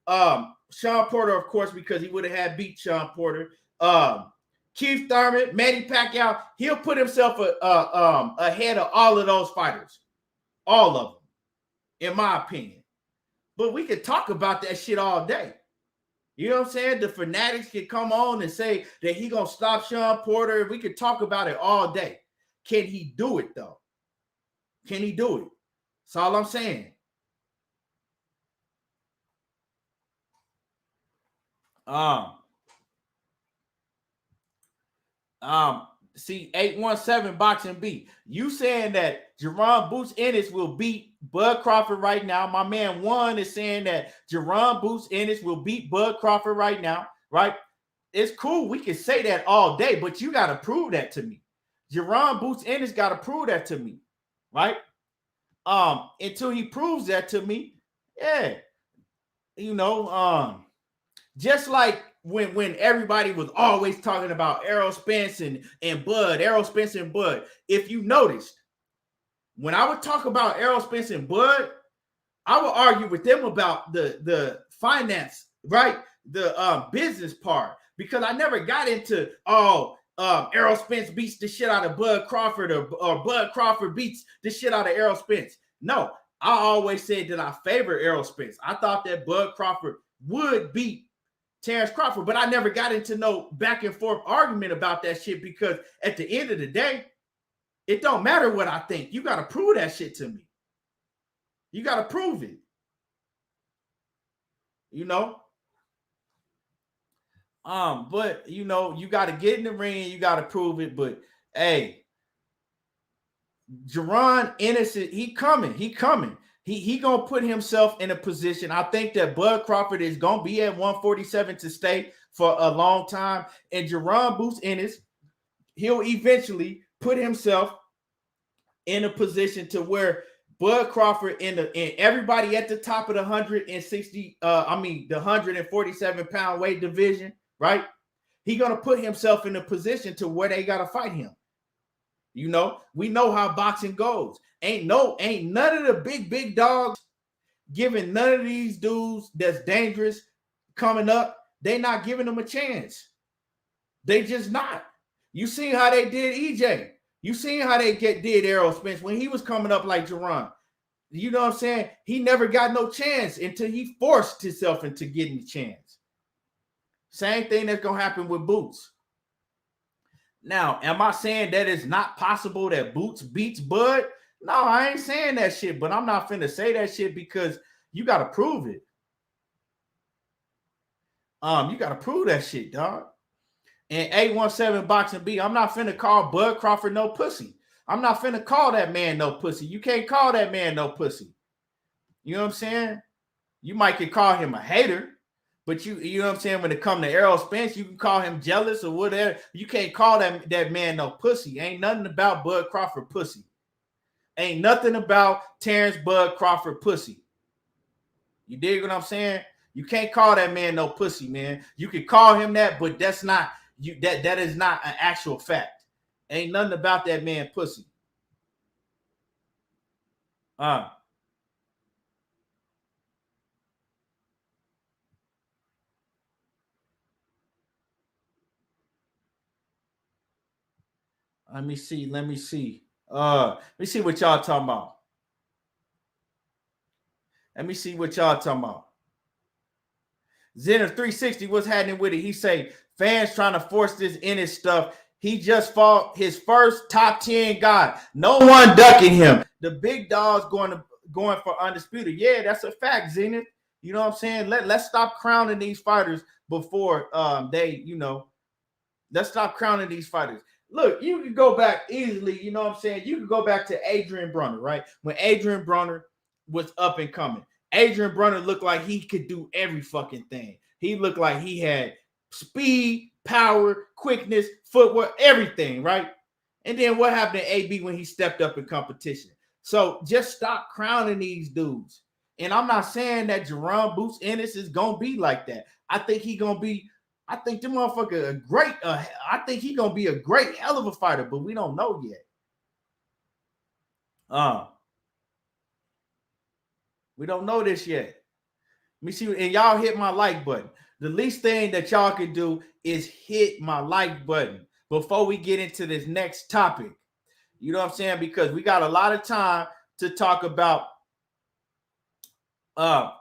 Sean Porter, of course, because he would have had beat Sean Porter, Keith Thurman, Manny Pacquiao. He'll put himself ahead of all of those fighters, all of them, in my opinion. But we could talk about that shit all day. You know what I'm saying? The fanatics can come on and say that he gonna stop Sean Porter. We could talk about it all day. Can he do it though? Can he do it? That's all I'm saying. See, 817 Boxing B. You saying that Jerron Boots Ennis will beat Bud Crawford right now. My man One is saying that Jerron Boots Ennis will beat Bud Crawford right now, right? It's cool. We can say that all day, but you got to prove that to me. Jerron Boots Ennis got to prove that to me, right? Until he proves that to me, yeah. You know, just like when everybody was always talking about Errol Spence and Bud, Errol Spence and Bud. If you noticed, when I would talk about Errol Spence and Bud, I would argue with them about the finance, right? The business part, because I never got into Errol Spence beats the shit out of Bud Crawford or Bud Crawford beats the shit out of Errol Spence. No, I always said that I favor Errol Spence. I thought that Bud Crawford would beat Terrence Crawford, but I never got into no back and forth argument about that shit, because at the end of the day, it don't matter what I think. You got to prove that shit to me. You got to prove it. You know? But you know, you got to get in the ring, you got to prove it. But hey, Jerron Ennis, he coming. He gonna put himself in a position. I think that Bud Crawford is gonna be at 147 to stay for a long time, and Jerron Boots Ennis, he'll eventually put himself in a position to where Bud Crawford and everybody at the top of the 147 pound weight division, right? He gonna put himself in a position to where they gotta fight him. You know, we know how boxing goes. Ain't none of the big dogs giving none of these dudes that's dangerous coming up. They not giving them a chance. They just not. You see how they did EJ. You seen how they did Errol Spence when he was coming up like Jerron. You know what I'm saying? He never got no chance until he forced himself into getting the chance. Same thing that's gonna happen with Boots. Now, am I saying that it's not possible that Boots beats Bud? No, I ain't saying that shit, but I'm not finna say that shit because you got to prove it. You got to prove that shit, dog. And 817 Boxing B, I'm not finna call Bud Crawford no pussy. I'm not finna call that man no pussy. You can't call that man no pussy. You know what I'm saying? You might could call him a hater, but you know what I'm saying? When it comes to Errol Spence, you can call him jealous or whatever. You can't call that man no pussy. Ain't nothing about Bud Crawford pussy. Ain't nothing about Terrence Bud Crawford pussy. You dig what I'm saying? You can't call that man no pussy, man. You can call him that, but that's not you. That is not an actual fact. Ain't nothing about that man pussy. Let me see. Let me see what y'all talking about. Let me see what y'all talking about. Zenner 360, what's happening with it? He say fans trying to force this in his stuff. He just fought his first top 10 guy. No one ducking him. The big dog's going for undisputed. Yeah, that's a fact, Zenith. You know what I'm saying? Let's stop crowning these fighters before let's stop crowning these fighters. Look, you can go back easily, you know what I'm saying? You can go back to Adrian Brunner, right? When Adrian Brunner was up and coming. Adrian Brunner looked like he could do every fucking thing. He looked like he had speed, power, quickness, footwork, everything, right? And then what happened to AB when he stepped up in competition? So just stop crowning these dudes. And I'm not saying that Jerron Boots Ennis is going to be like that. I think he's going to be I think the motherfucker a great. I think he gonna be a great hell of a fighter, but we don't know yet. We don't know this yet. Let me see, and y'all hit my like button. The least thing that y'all can do is hit my like button before we get into this next topic. You know what I'm saying? Because we got a lot of time to talk about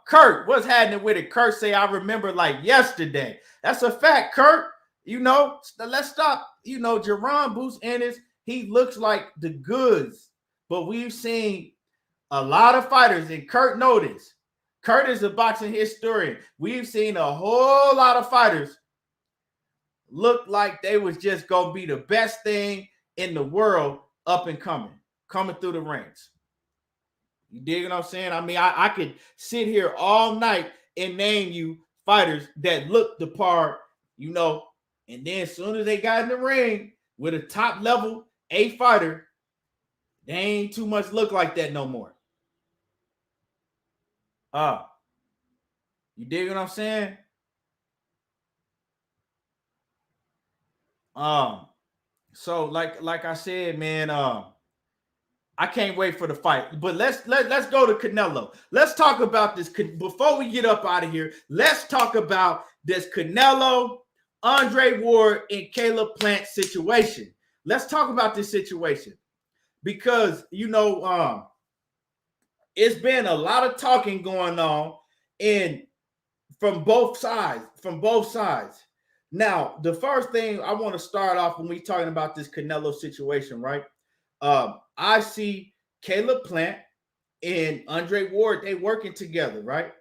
Kurt. What's happening with it? Kurt say, I remember like yesterday. That's a fact, Kurt. You know, let's stop. You know, Jerron Boots Ennis, he looks like the goods. But we've seen a lot of fighters, and Kurt noticed. Kurt is a boxing historian. We've seen a whole lot of fighters look like they was just going to be the best thing in the world up and coming through the ranks. You dig what I'm saying? I mean, I could sit here all night and name you fighters that look the part, you know, and then as soon as they got in the ring with a top level A fighter, they ain't too much look like that no more. You dig what I'm saying? So like I said, man, I can't wait for the fight. But let's go to Canelo. Let's talk about this before we get up out of here. Let's talk about this Canelo, Andre Ward, and Caleb Plant situation. Let's talk about this situation because you know it's been a lot of talking going on and from both sides. Now, the first thing I want to start off when we talking about this Canelo situation, right? I see Caleb Plant and Andre Ward, they working together, right?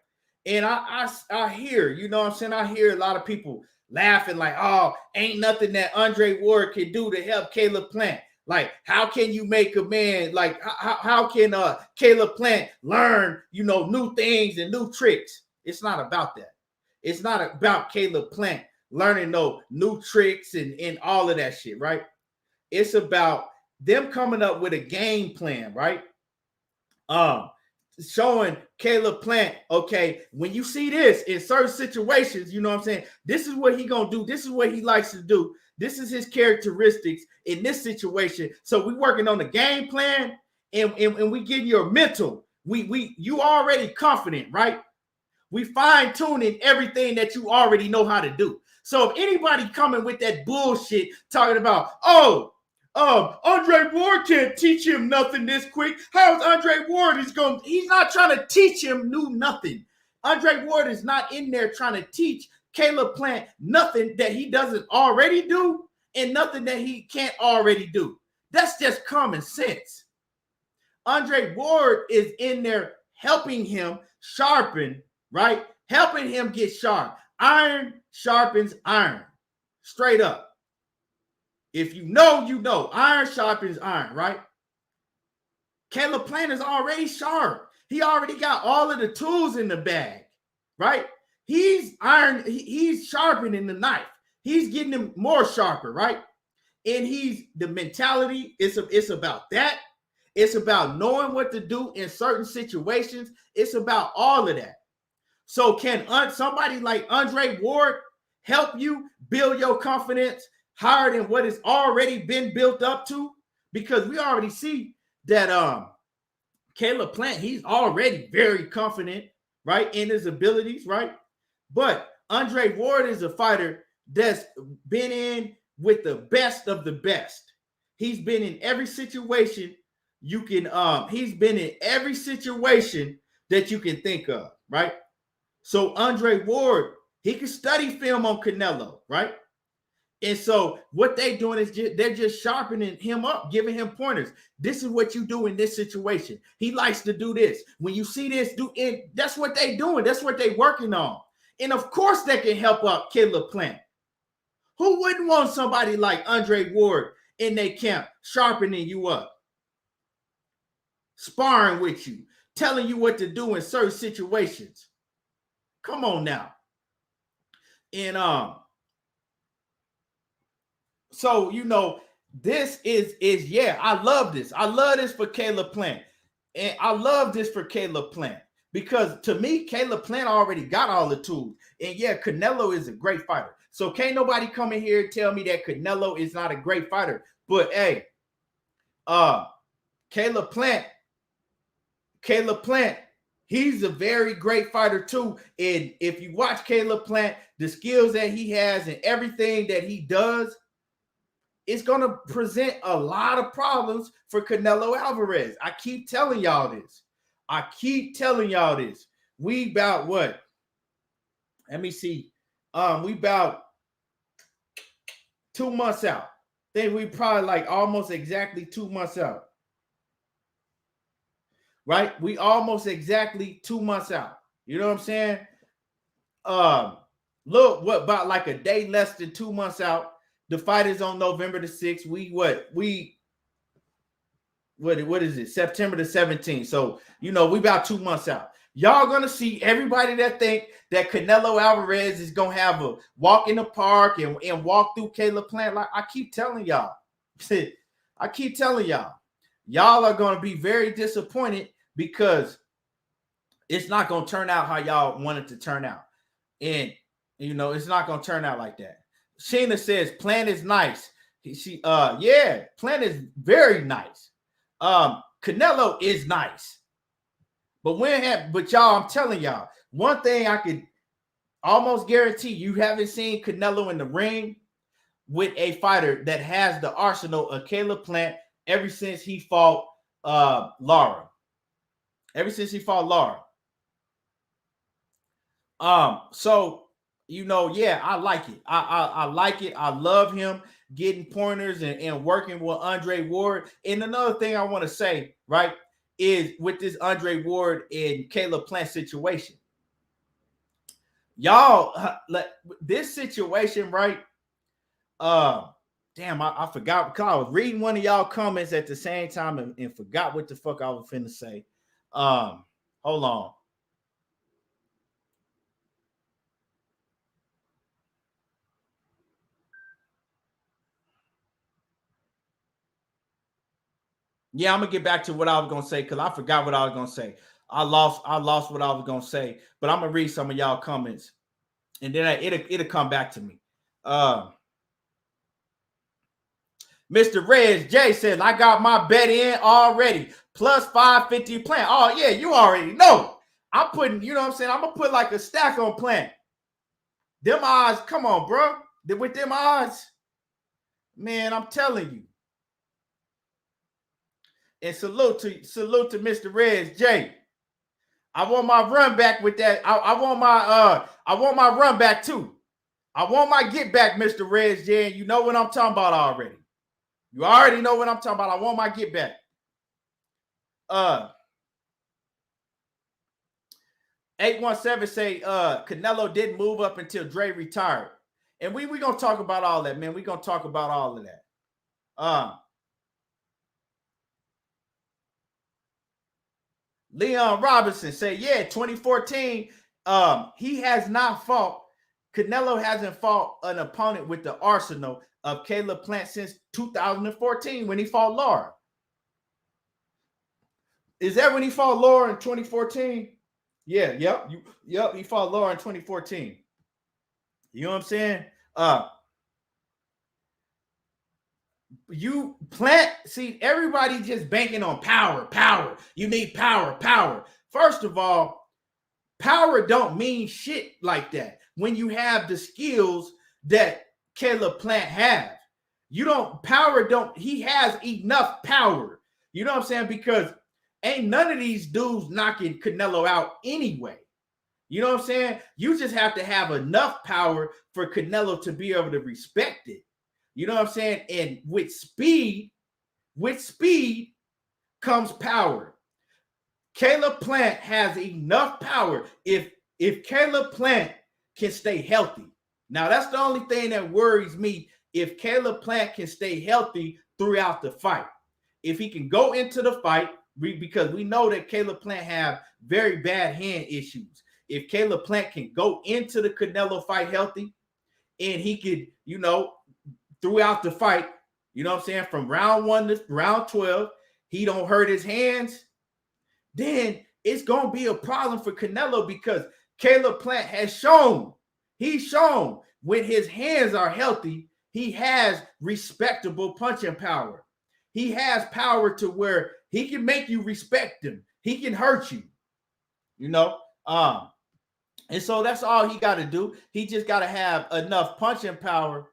And I hear, you know what I'm saying? I hear a lot of people laughing like, oh, ain't nothing that Andre Ward can do to help Caleb Plant. Like, how can you make a man, like, how can Caleb Plant learn, you know, new things and new tricks? It's not about that. It's not about Caleb Plant learning no new tricks and all of that shit, right? It's about them coming up with a game plan, right? Showing Caleb Plant, okay, when you see this in certain situations, you know what I'm saying? This is what he gonna do. This is what he likes to do. This is his characteristics in this situation. So we working on the game plan and we getting your mental. You already confident, right? We fine tuning everything that you already know how to do. So if anybody coming with that bullshit talking about, Andre Ward can't teach him nothing this quick. How's Andre Ward he's not trying to teach him nothing. Andre Ward is not in there trying to teach Caleb Plant nothing that he doesn't already do and nothing that he can't already do. That's just common sense. Andre Ward is in there helping him sharpen, right? Helping him get sharp. Iron sharpens iron. Straight up. If you know, you know. Iron sharpens iron, right? Caleb Plant is already sharp. He already got all of the tools in the bag, right? He's sharpening the knife. He's getting him more sharper, right? And the mentality, it's about that. It's about knowing what to do in certain situations. It's about all of that. So can somebody like Andre Ward help you build your confidence higher than what has already been built up to? Because we already see that Caleb Plant, he's already very confident, right, in his abilities, right? But Andre Ward is a fighter that's been in with the best of the best. He's been in every situation he's been in every situation that you can think of, right? So Andre Ward, he can study film on Canelo, right? And so what they're doing is they're just sharpening him up, giving him pointers. This is what you do in this situation. He likes to do this. When you see this, that's what they're doing. That's what they're working on. And of course, they can help out Caleb Plant. Who wouldn't want somebody like Andre Ward in their camp, sharpening you up, sparring with you, telling you what to do in certain situations? Come on now. And so, you know, this is yeah, I love this. I love this for Caleb Plant. And I love this for Caleb Plant because to me, Caleb Plant already got all the tools. And yeah, Canelo is a great fighter. So can't nobody come in here and tell me that Canelo is not a great fighter. But hey, Caleb Plant, he's a very great fighter too. And if you watch Caleb Plant, the skills that he has and everything that he does, it's going to present a lot of problems for Canelo Alvarez. I keep telling y'all this. We about what? Let me see. We about 2 months out. Then we probably like almost exactly 2 months out. Right? We almost exactly 2 months out. You know what I'm saying? Look, what about like a day less than 2 months out? The fight is on November the 6th. What is it? September the 17th. So, we about 2 months out. Y'all gonna see everybody that think that Canelo Alvarez is gonna have a walk in the park and walk through Caleb Plant. Like I keep telling y'all, y'all are gonna be very disappointed because it's not gonna turn out how y'all want it to turn out. And it's not gonna turn out like that. Sheena says Plant is nice. Yeah, Plant is very nice. Canelo is nice. But y'all, I'm telling y'all, one thing I could almost guarantee, you haven't seen Canelo in the ring with a fighter that has the arsenal of Caleb Plant ever since he fought Lara. So yeah, I like it. I like it. I love him getting pointers and working with Andre Ward. And another thing I want to say, right, is with this Andre Ward and Caleb Plant situation. Y'all, this situation, right? Damn, I forgot because I was reading one of y'all comments at the same time and forgot what the fuck I was finna say. Hold on. Yeah, I'm gonna get back to what I was gonna say because I forgot what I was gonna say. I lost what I was gonna say, but I'm gonna read some of y'all comments, and then it'll come back to me. Mr. Reg J says, I got my bet in already. Plus 550 Plant. Oh, yeah, you already know. I'm putting, you know what I'm saying? I'm gonna put like a stack on Plant. Them odds, come on, bro. With them odds, man, I'm telling you. And salute to Mr. Reg J. I want my run back with that. I want my run back too. I want my get back, Mr. Reg J. And you know what I'm talking about already. You already know what I'm talking about. I want my get back. 817 say Canelo didn't move up until Dre retired. And we gonna talk about all that, man. We gonna talk about all of that. Leon Robinson say, yeah, 2014. He has not fought. Canelo hasn't fought an opponent with the arsenal of Caleb Plant since 2014 when he fought Lara. Is that when he fought Lara in 2014? Yeah, yep, he fought Lara in 2014. You know what I'm saying? You Plant, see, everybody just banking on power. You need power. First of all, power don't mean shit like that. When you have the skills that Caleb Plant have, he has enough power. You know what I'm saying? Because ain't none of these dudes knocking Canelo out anyway. You know what I'm saying? You just have to have enough power for Canelo to be able to respect it. You know what I'm saying? And with speed comes power. Caleb Plant has enough power. If Caleb Plant can stay healthy. Now, that's the only thing that worries me. If Caleb Plant can stay healthy throughout the fight. If he can go into the fight, because we know that Caleb Plant have very bad hand issues. If Caleb Plant can go into the Canelo fight healthy, and he could, throughout the fight, you know what I'm saying, from round 1 to round 12, he don't hurt his hands, then it's going to be a problem for Canelo because Caleb Plant has shown when his hands are healthy, he has respectable punching power. He has power to where he can make you respect him. He can hurt you, you know. And so that's all he got to do. He just got to have enough punching power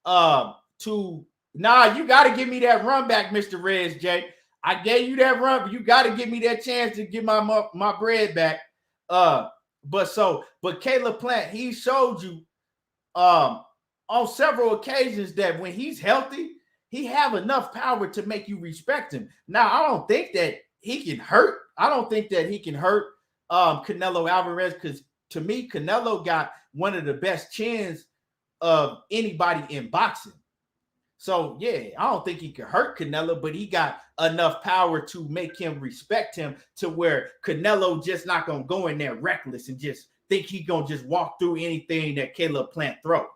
to you got to give me that run back, Mr. Reds J. I gave you that run, but you got to give me that chance to get my bread back. But Caleb Plant, he showed you on several occasions that when he's healthy, he have enough power to make you respect him. Now, I don't think that he can hurt. I don't think that he can hurt Canelo Alvarez, because to me, Canelo got one of the best chins of anybody in boxing. So, yeah, I don't think he could hurt Canelo, but he got enough power to make him respect him to where Canelo just not going to go in there reckless and just think he going to just walk through anything that Caleb Plant throw.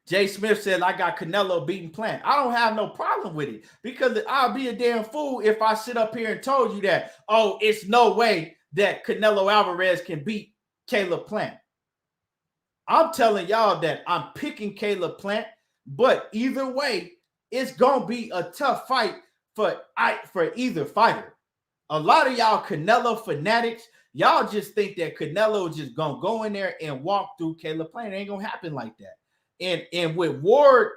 Jay Smith said, I got Canelo beating Plant. I don't have no problem with it, because I'll be a damn fool if I sit up here and told you that, oh, it's no way that Canelo Alvarez can beat Caleb Plant. I'm telling y'all that I'm picking Caleb Plant, but either way, it's going to be a tough fight for either fighter. A lot of y'all Canelo fanatics, y'all just think that Canelo just going to go in there and walk through Caleb Plant. It ain't going to happen like that. And with Ward,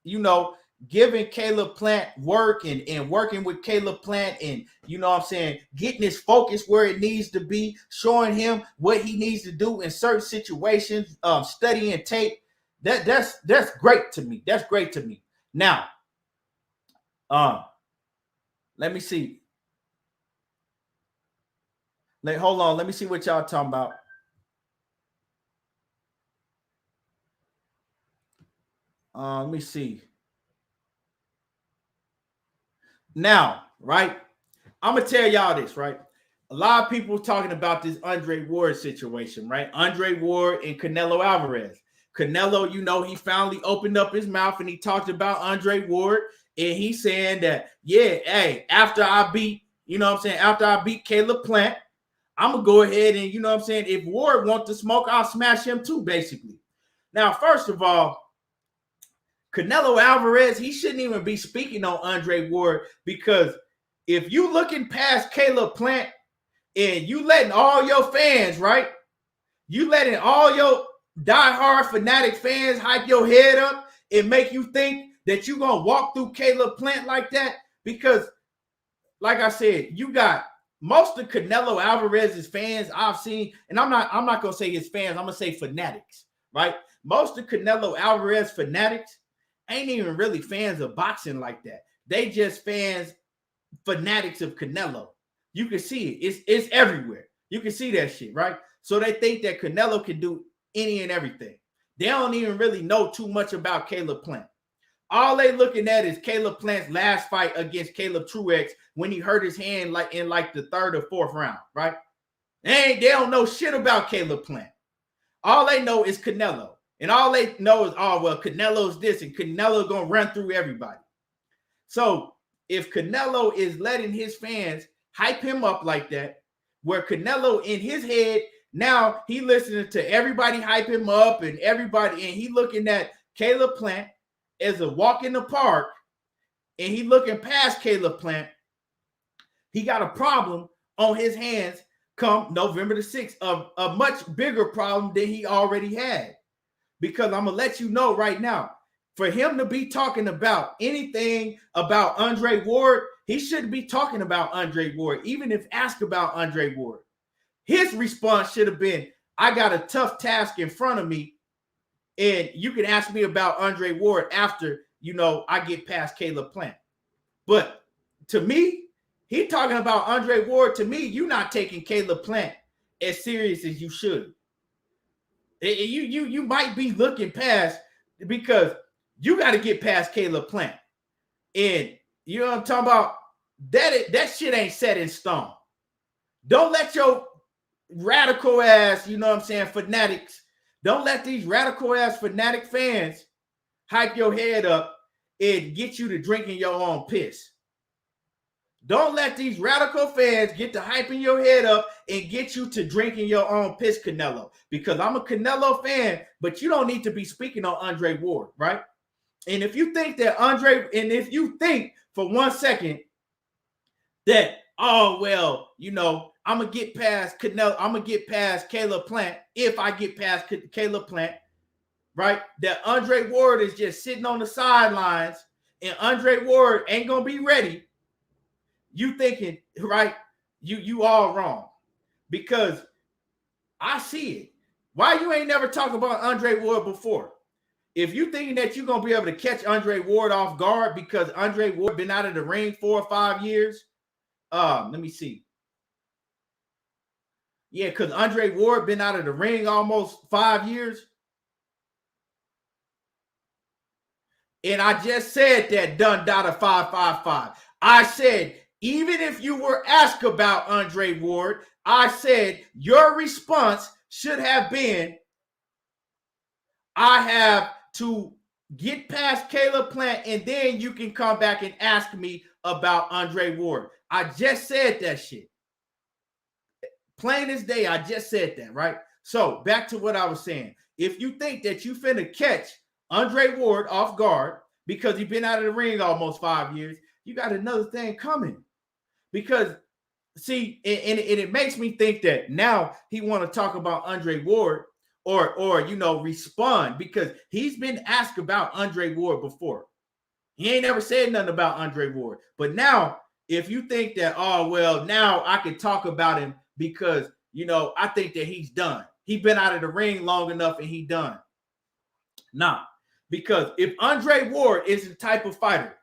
you know, giving Caleb Plant work and working with Caleb Plant and, you know what I'm saying, getting his focus where it needs to be, showing him what he needs to do in certain situations, studying tape, that's great to me. That's great to me. Now, let me see. Hold on. Let me see what y'all talking about. Let me see. Now, right? I'm going to tell y'all this, right? A lot of people talking about this Andre Ward situation, right? Andre Ward and Canelo Alvarez. Canelo, you know, he finally opened up his mouth and he talked about Andre Ward. And he's saying that, yeah, hey, after I beat, you know what I'm saying, after I beat Caleb Plant, I'm going to go ahead and, you know what I'm saying, if Ward wants to smoke, I'll smash him too, basically. Now, first of all, Canelo Alvarez, he shouldn't even be speaking on Andre Ward, because if you looking past Caleb Plant and you letting all your fans, right? You letting all your diehard fanatic fans hype your head up and make you think that you're going to walk through Caleb Plant like that, because like I said, you got most of Canelo Alvarez's fans I've seen, and I'm not going to say his fans, I'm going to say fanatics, right? Most of Canelo Alvarez fanatics ain't even really fans of boxing like that. They just fanatics of Canelo. You can see it. It's everywhere. You can see that shit, right? So they think that Canelo can do any and everything. They don't even really know too much about Caleb Plant. All they looking at is Caleb Plant's last fight against Caleb Truex when he hurt his hand in the third or fourth round, right? They don't know shit about Caleb Plant. All they know is Canelo. And all they know is, oh, well, Canelo's this and Canelo going to run through everybody. So if Canelo is letting his fans hype him up like that, where Canelo in his head, now he listening to everybody hype him up and everybody, and he looking at Caleb Plant as a walk in the park, and he looking past Caleb Plant, he got a problem on his hands come November the 6th, a much bigger problem than he already had. Because I'm going to let you know right now, for him to be talking about anything about Andre Ward, he shouldn't be talking about Andre Ward, even if asked about Andre Ward. His response should have been, I got a tough task in front of me, and you can ask me about Andre Ward after, you know, I get past Caleb Plant. But to me, he talking about Andre Ward. To me, you're not taking Caleb Plant as serious as you should. You might be looking past, because you got to get past Caleb Plant. And you know what I'm talking about? That shit ain't set in stone. Don't let your radical ass, you know what I'm saying, fanatics, don't let these radical ass fanatic fans hype your head up and get you to drinking your own piss. Don't let these radical fans get to hyping your head up and get you to drinking your own piss, Canelo. Because I'm a Canelo fan, but you don't need to be speaking on Andre Ward, right? And if you think that if you think for 1 second that, oh, well, I'm going to get past Canelo, I'm going to get past Caleb Plant, if I get past Caleb Plant, right? That Andre Ward is just sitting on the sidelines and Andre Ward ain't going to be ready. You thinking, right? You all wrong. Because I see it. Why you ain't never talked about Andre Ward before? If you thinking that you're going to be able to catch Andre Ward off guard because Andre Ward been out of the ring 4 or 5 years, let me see. Yeah, because Andre Ward been out of the ring almost 5 years. And I just said that done data 555. I said, even if you were asked about Andre Ward, I said your response should have been, I have to get past Caleb Plant and then you can come back and ask me about Andre Ward. I just said that shit. Plain as day, I just said that, right? So back to what I was saying. If you think that you finna catch Andre Ward off guard because he's been out of the ring almost 5 years, you got another thing coming. Because, see, and it makes me think that now he want to talk about Andre Ward or respond, because he's been asked about Andre Ward before. He ain't never said nothing about Andre Ward. But now, if you think that, oh, well, now I can talk about him because, I think that he's done. He's been out of the ring long enough and he done. Nah, because if Andre Ward is the type of fighter,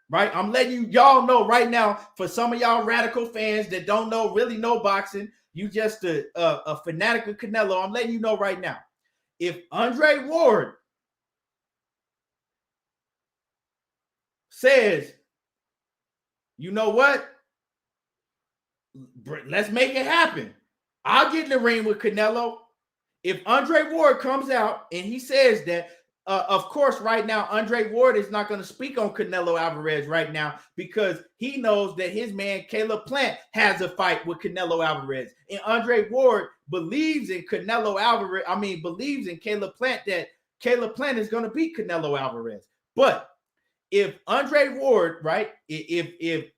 right? I'm letting y'all know right now, for some of y'all radical fans that don't really know boxing, you just a fanatic of Canelo. I'm letting you know right now. If Andre Ward says, you know what? Let's make it happen. I'll get in the ring with Canelo. If Andre Ward comes out and he says that, of course, right now, Andre Ward is not going to speak on Canelo Alvarez right now because he knows that his man, Caleb Plant, has a fight with Canelo Alvarez. And Andre Ward believes in Canelo Alvarez. Believes in Caleb Plant, that Caleb Plant is going to beat Canelo Alvarez. But if Andre Ward, right, if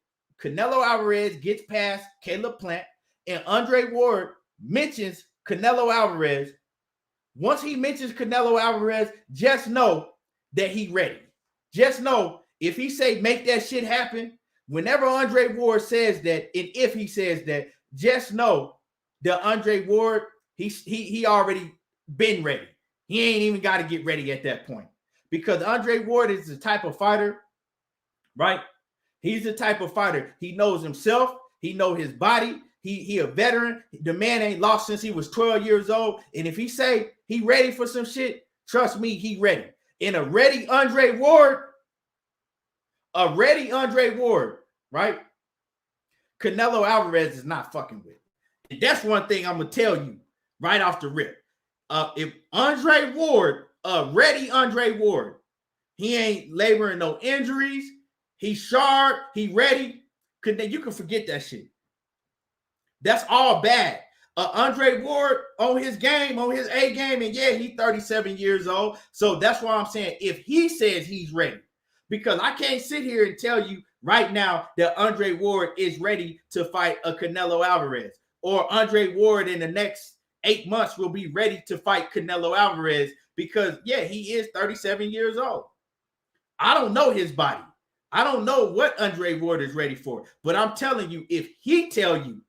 Canelo Alvarez gets past Caleb Plant and Andre Ward mentions Canelo Alvarez, once he mentions Canelo Alvarez, just know that he ready. Just know if he say make that shit happen, whenever Andre Ward says that, and if he says that, just know that Andre Ward, he already been ready. He ain't even got to get ready at that point. Because Andre Ward is the type of fighter, right? He's the type of fighter. He knows himself. He knows his body. He a veteran. The man ain't lost since he was 12 years old. And if he say he ready for some shit, trust me, he ready. And a ready Andre Ward, right? Canelo Alvarez is not fucking with. And that's one thing I'm going to tell you right off the rip. If Andre Ward, ready Andre Ward, he ain't laboring no injuries. He's sharp. He ready. You can forget that shit. That's all bad. Andre Ward on his game, on his A game, and yeah, he's 37 years old. So that's why I'm saying if he says he's ready, because I can't sit here and tell you right now that Andre Ward is ready to fight a Canelo Alvarez, or Andre Ward in the next 8 months will be ready to fight Canelo Alvarez, because yeah, he is 37 years old. I don't know his body. I don't know what Andre Ward is ready for, but I'm telling you, if he tell you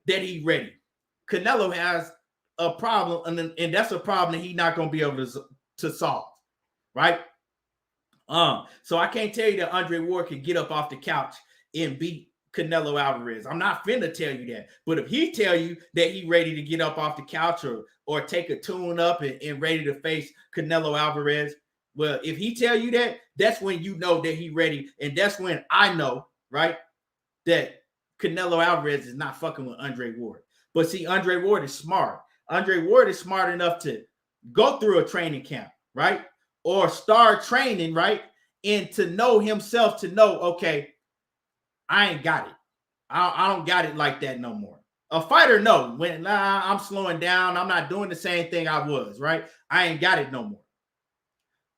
that he's ready, Canelo has a problem, and that's a problem that he's not going to be able to solve, right? So I can't tell you that Andre Ward can get up off the couch and beat Canelo Alvarez. I'm not finna tell you that. But if he tell you that he's ready to get up off the couch or take a tune up and ready to face Canelo Alvarez, well, if he tell you that, that's when you know that he's ready, and that's when I know, right, that Canelo Alvarez is not fucking with Andre Ward. But see, Andre Ward is smart. Andre Ward is smart enough to go through a training camp, right? Or start training, right? And to know himself, to know, okay, I ain't got it. I don't got it like that no more. A fighter, no. When I'm slowing down, I'm not doing the same thing I was, right? I ain't got it no more.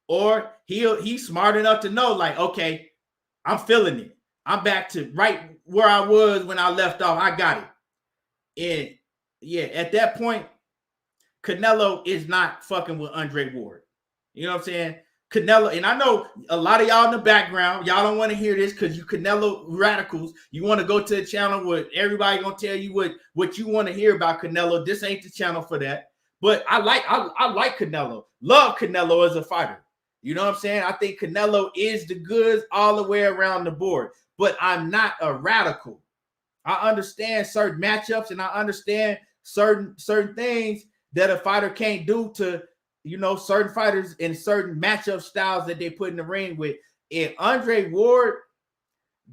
Or he's smart enough to know, like, okay, I'm feeling it. I'm back to right where I was when I left off. I got it. And yeah, at that point, Canelo is not fucking with Andre Ward. You know what I'm saying? Canelo, and I know a lot of y'all in the background, y'all don't want to hear this because you Canelo radicals. You want to go to a channel where everybody gonna tell you what you want to hear about Canelo. This ain't the channel for that. But I like Canelo. Love Canelo as a fighter. You know what I'm saying? I think Canelo is the goods all the way around the board. But I'm not a radical. I understand certain matchups and I understand certain things that a fighter can't do to, you know, certain fighters in certain matchup styles that they put in the ring with. And Andre Ward,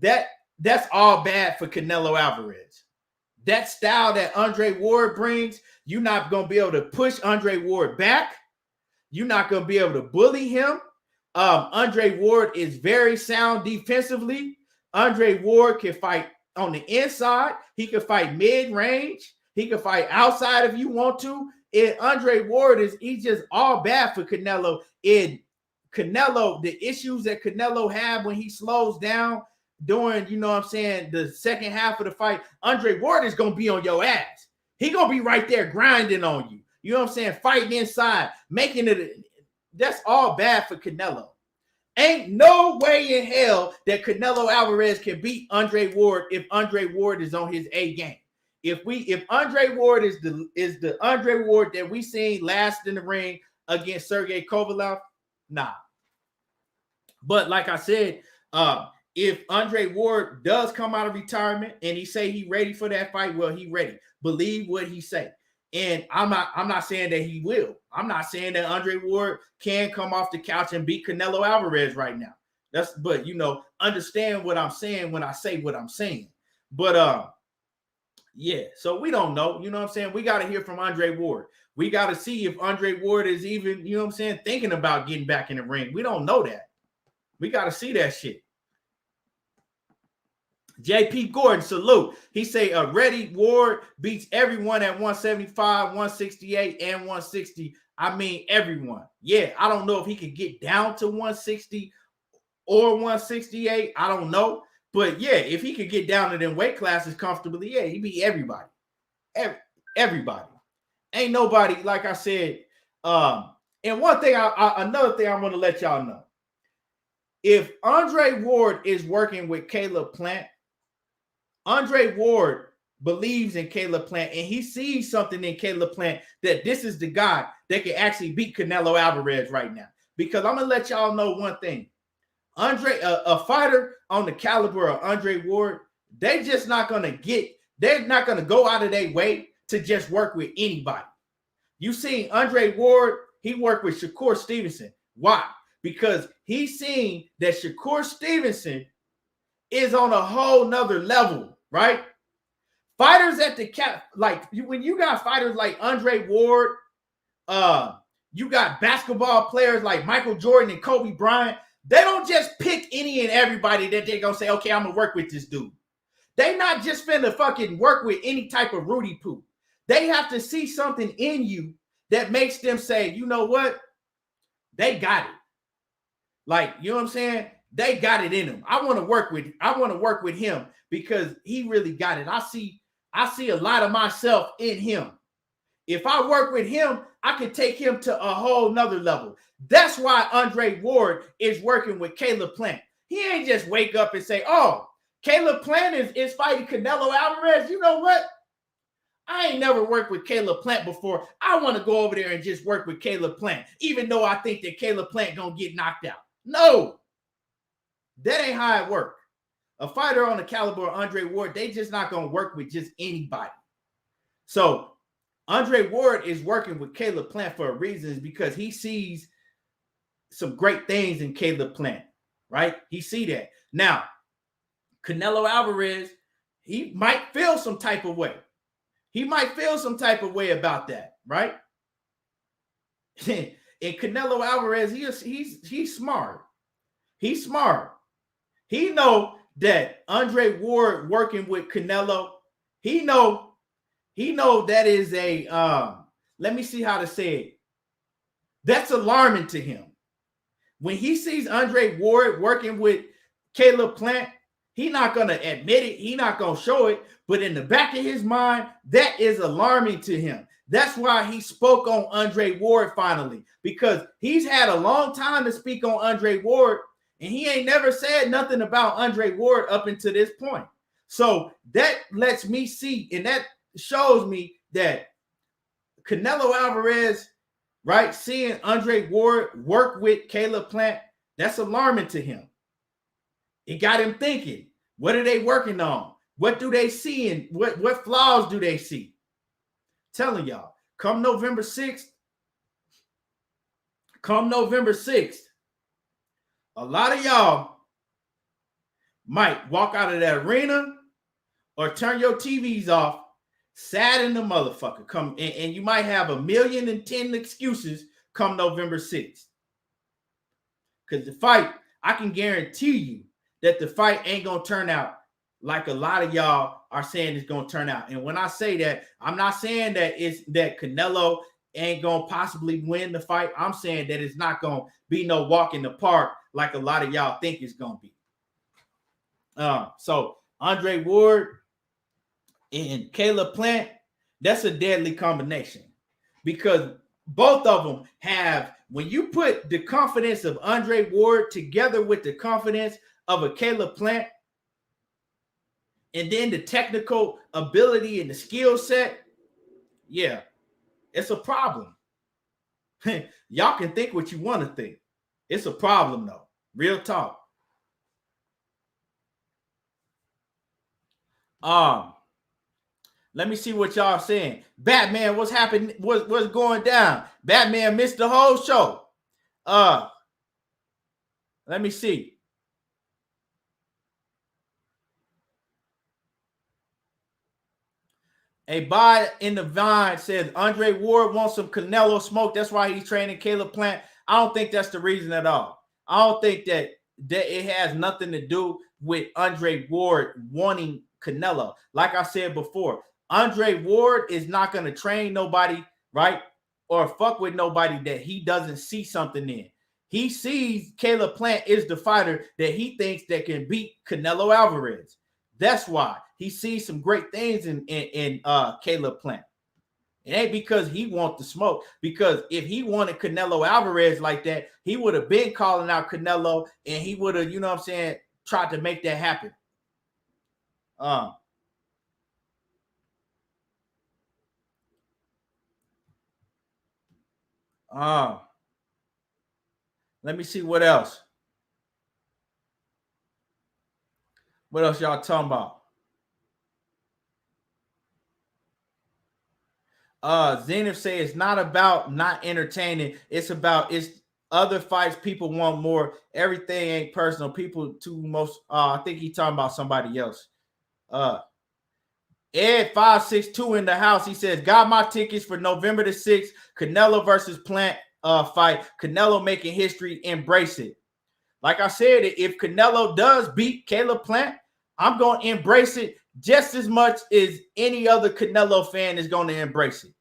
that's all bad for Canelo Alvarez. That style that Andre Ward brings, you're not going to be able to push Andre Ward back. You're not going to be able to bully him. Andre Ward is very sound defensively. Andre Ward can fight on the inside. He can fight mid-range. He can fight outside if you want to. And Andre Ward he's just all bad for Canelo. In Canelo, the issues that Canelo have when he slows down during, you know what I'm saying, the second half of the fight, Andre Ward is going to be on your ass. He going to be right there grinding on you. You know what I'm saying? Fighting inside, making it. That's all bad for Canelo. Ain't no way in hell that Canelo Alvarez can beat Andre Ward if Andre Ward is on his A game. If Andre Ward is the Andre Ward that we seen last in the ring against Sergey Kovalev, nah. But like I said, if Andre Ward does come out of retirement and he say he ready for that fight, well, he ready. Believe what he say. And I'm not saying that he will. I'm not saying that Andre Ward can come off the couch and beat Canelo Alvarez right now. But you know, understand what I'm saying when I say what I'm saying. But yeah, so we don't know. You know what I'm saying? We got to hear from Andre Ward. We got to see if Andre Ward is even, you know what I'm saying, thinking about getting back in the ring. We don't know that. We got to see that shit. JP Gordon, salute. He say Reddy Ward beats everyone at 175, 168, and 160. I mean, everyone. Yeah, I don't know if he could get down to 160 or 168. I don't know. But yeah, if he could get down to them weight classes comfortably, yeah, he beat everybody. Everybody. Ain't nobody, like I said. And one thing, another thing I want to let y'all know. If Andre Ward is working with Caleb Plant, Andre Ward believes in Caleb Plant and he sees something in Caleb Plant that this is the guy that can actually beat Canelo Alvarez right now. Because I'm going to let y'all know one thing. A fighter on the caliber of Andre Ward, they're not going to go out of their way to just work with anybody. You seen Andre Ward, he worked with Shakur Stevenson. Why? Because he's seen that Shakur Stevenson is on a whole nother level, right? Fighters at the cap, like when you got fighters like Andre Ward, you got basketball players like Michael Jordan and Kobe Bryant. They don't just pick any and everybody that they're gonna say, okay, I'm gonna work with this dude. They not just finna fucking work with any type of Rudy Poo. They have to see something in you that makes them say, you know what? They got it. Like, you know what I'm saying? They got it in them. I want to work with him because he really got it. I see a lot of myself in him. If I work with him, I can take him to a whole nother level. That's why Andre Ward is working with Caleb Plant. He ain't just wake up and say, oh, Caleb Plant is fighting Canelo Alvarez. You know what? I ain't never worked with Caleb Plant before. I want to go over there and just work with Caleb Plant, even though I think that Caleb Plant gonna get knocked out. No, that ain't how it works. A fighter on the caliber of Andre Ward, they just not gonna work with just anybody. So Andre Ward is working with Caleb Plant for a reason, because he sees some great things in Caleb Plant, right? He see that. Now, Canelo Alvarez, he might feel some type of way. He might feel some type of way about that, right? And Canelo Alvarez, he's smart. He's smart. He know that Andre Ward working with Canelo, he know that is a let me see how to say it. That's alarming to him. When he sees Andre Ward working with Caleb Plant, he's not going to admit it. He's not going to show it. But in the back of his mind, that is alarming to him. That's why he spoke on Andre Ward finally, because he's had a long time to speak on Andre Ward, and he ain't never said nothing about Andre Ward up until this point. So that lets me see, and that shows me that Canelo Alvarez, right, seeing Andre Ward work with Caleb Plant, that's alarming to him. It got him thinking, what are they working on? What do they see, and what flaws do they see? Telling y'all, come November 6th, a lot of y'all might walk out of that arena or turn your TVs off, sad in the motherfucker. Come and you might have 1,000,010 excuses come November 6th. Because the fight, I can guarantee you that the fight ain't gonna turn out like a lot of y'all are saying it's gonna turn out. And when I say that, I'm not saying that it's that Canelo ain't gonna possibly win the fight. I'm saying that it's not gonna be no walk in the park like a lot of y'all think it's gonna be. So Andre Ward and Caleb Plant, that's a deadly combination, because both of them have, when you put the confidence of Andre Ward together with the confidence of a Caleb Plant, and then the technical ability and the skill set, yeah, it's a problem. Y'all can think what you want to think. It's a problem, though. Real talk. Let me see what y'all saying. Batman, what's happening? What's going down? Batman missed the whole show. Let me see. A buy in the Vine says Andre Ward wants some Canelo smoke. That's why he's training Caleb Plant. I don't think that's the reason at all. I don't think that it has nothing to do with Andre Ward wanting Canelo. Like I said before, Andre Ward is not going to train nobody, right? Or fuck with nobody that he doesn't see something in. He sees Caleb Plant is the fighter that he thinks that can beat Canelo Alvarez. That's why he sees some great things in Caleb Plant. It ain't because he wants the smoke, because if he wanted Canelo Alvarez like that, he would have been calling out Canelo, and he would have, you know what I'm saying, tried to make that happen. Let me see what else. What else y'all talking about? Zenith say it's not about not entertaining. It's about other fights. People want more. Everything ain't personal. People too most. I think he's talking about somebody else. Ed562 in the house. He says, got my tickets for November the 6th. Canelo versus Plant fight. Canelo making history. Embrace it. Like I said, if Canelo does beat Caleb Plant, I'm going to embrace it just as much as any other Canelo fan is going to embrace it.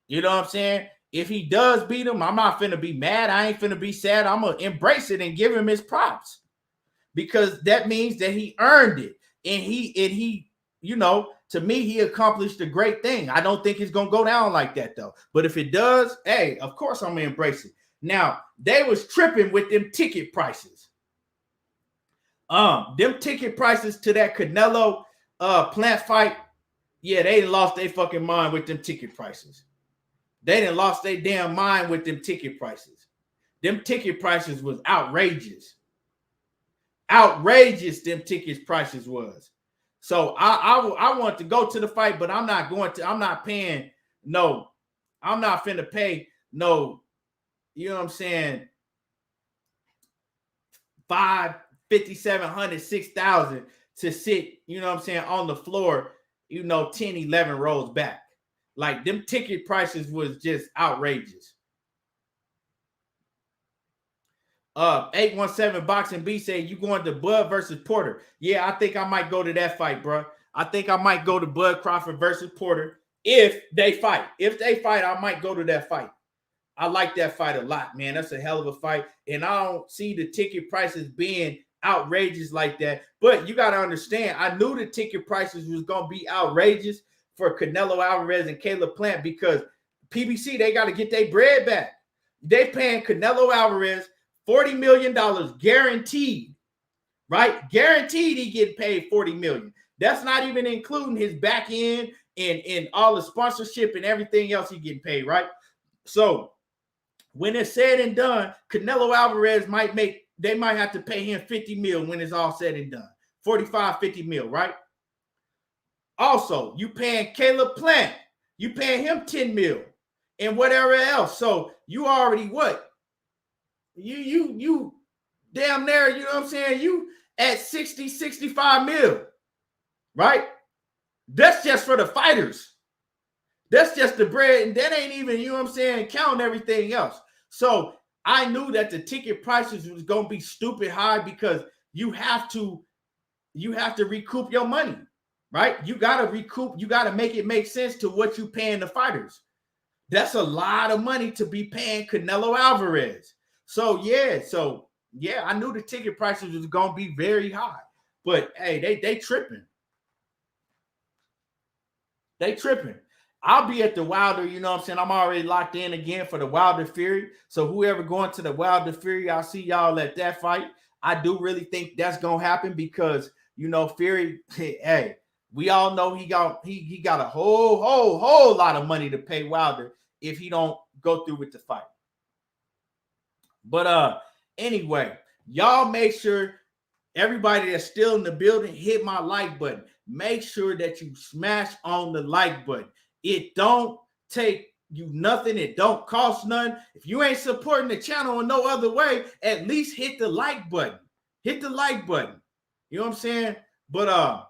You know what I'm saying? If he does beat him, I'm not finna be mad. I ain't finna be sad. I'm going to embrace it and give him his props, because that means that he earned it. And he, you know, to me, he accomplished a great thing. I don't think it's going to go down like that, though. But if it does, hey, of course I'm going to embrace it. Now, they was tripping with them ticket prices. Them ticket prices to that Canelo Plant fight, yeah, they lost their fucking mind with them ticket prices. They done lost their damn mind with them ticket prices. Them ticket prices was outrageous. Outrageous them ticket prices was. So I want to go to the fight, but I'm not going to. I'm not paying. No, I'm not finna pay no. You know what I'm saying? 5,700, 6,000 to sit. You know what I'm saying, on the floor. You know, 10, 11 rows back. Like, them ticket prices was just outrageous. 817 Boxing B said you going to Bud versus Porter. Yeah, I think I might go to that fight, bro. I think I might go to Bud Crawford versus Porter if they fight. If they fight, I might go to that fight. I like that fight a lot, man. That's a hell of a fight. And I don't see the ticket prices being outrageous like that. But you got to understand, I knew the ticket prices was going to be outrageous for Canelo Alvarez and Caleb Plant because PBC, they got to get their bread back. They paying Canelo Alvarez $40 million guaranteed, right? Guaranteed he getting paid $40 million. That's not even including his back end and all the sponsorship and everything else he getting paid, right? So when it's said and done, Canelo Alvarez might have to pay him $50 million when it's all said and done. 45, $50 million, right? Also, you paying Caleb Plant, you paying him $10 million and whatever else. So you already what? You damn near, you know what I'm saying? You at 60, 65 million, right? That's just for the fighters. That's just the bread, and that ain't even, you know what I'm saying, counting everything else. So I knew that the ticket prices was gonna be stupid high because you have to recoup your money, right? You gotta recoup, you gotta make it make sense to what you paying the fighters. That's a lot of money to be paying Canelo Alvarez. So yeah, I knew the ticket prices was gonna be very high, but hey, they tripping. They tripping. I'll be at the Wilder, you know what I'm saying? I'm already locked in again for the Wilder Fury. So whoever going to the Wilder Fury, I'll see y'all at that fight. I do really think that's gonna happen because you know Fury, hey, we all know he got a whole lot of money to pay Wilder if he don't go through with the fight. But anyway, y'all make sure everybody that's still in the building hit my like button. Make sure that you smash on the like button. It don't take you nothing. It don't cost nothing. If you ain't supporting the channel in no other way, at least hit the like button. Hit the like button. You know what I'm saying? But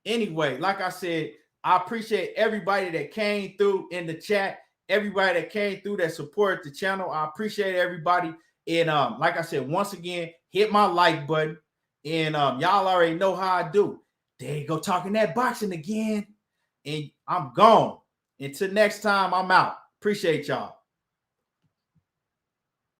anyway, like I said, I appreciate everybody that came through in the chat. Everybody that came through that supported the channel. I appreciate everybody. And like I said, once again, hit my like button. And y'all already know how I do. There you go, talking that boxing again. And I'm gone. Until next time, I'm out. Appreciate y'all.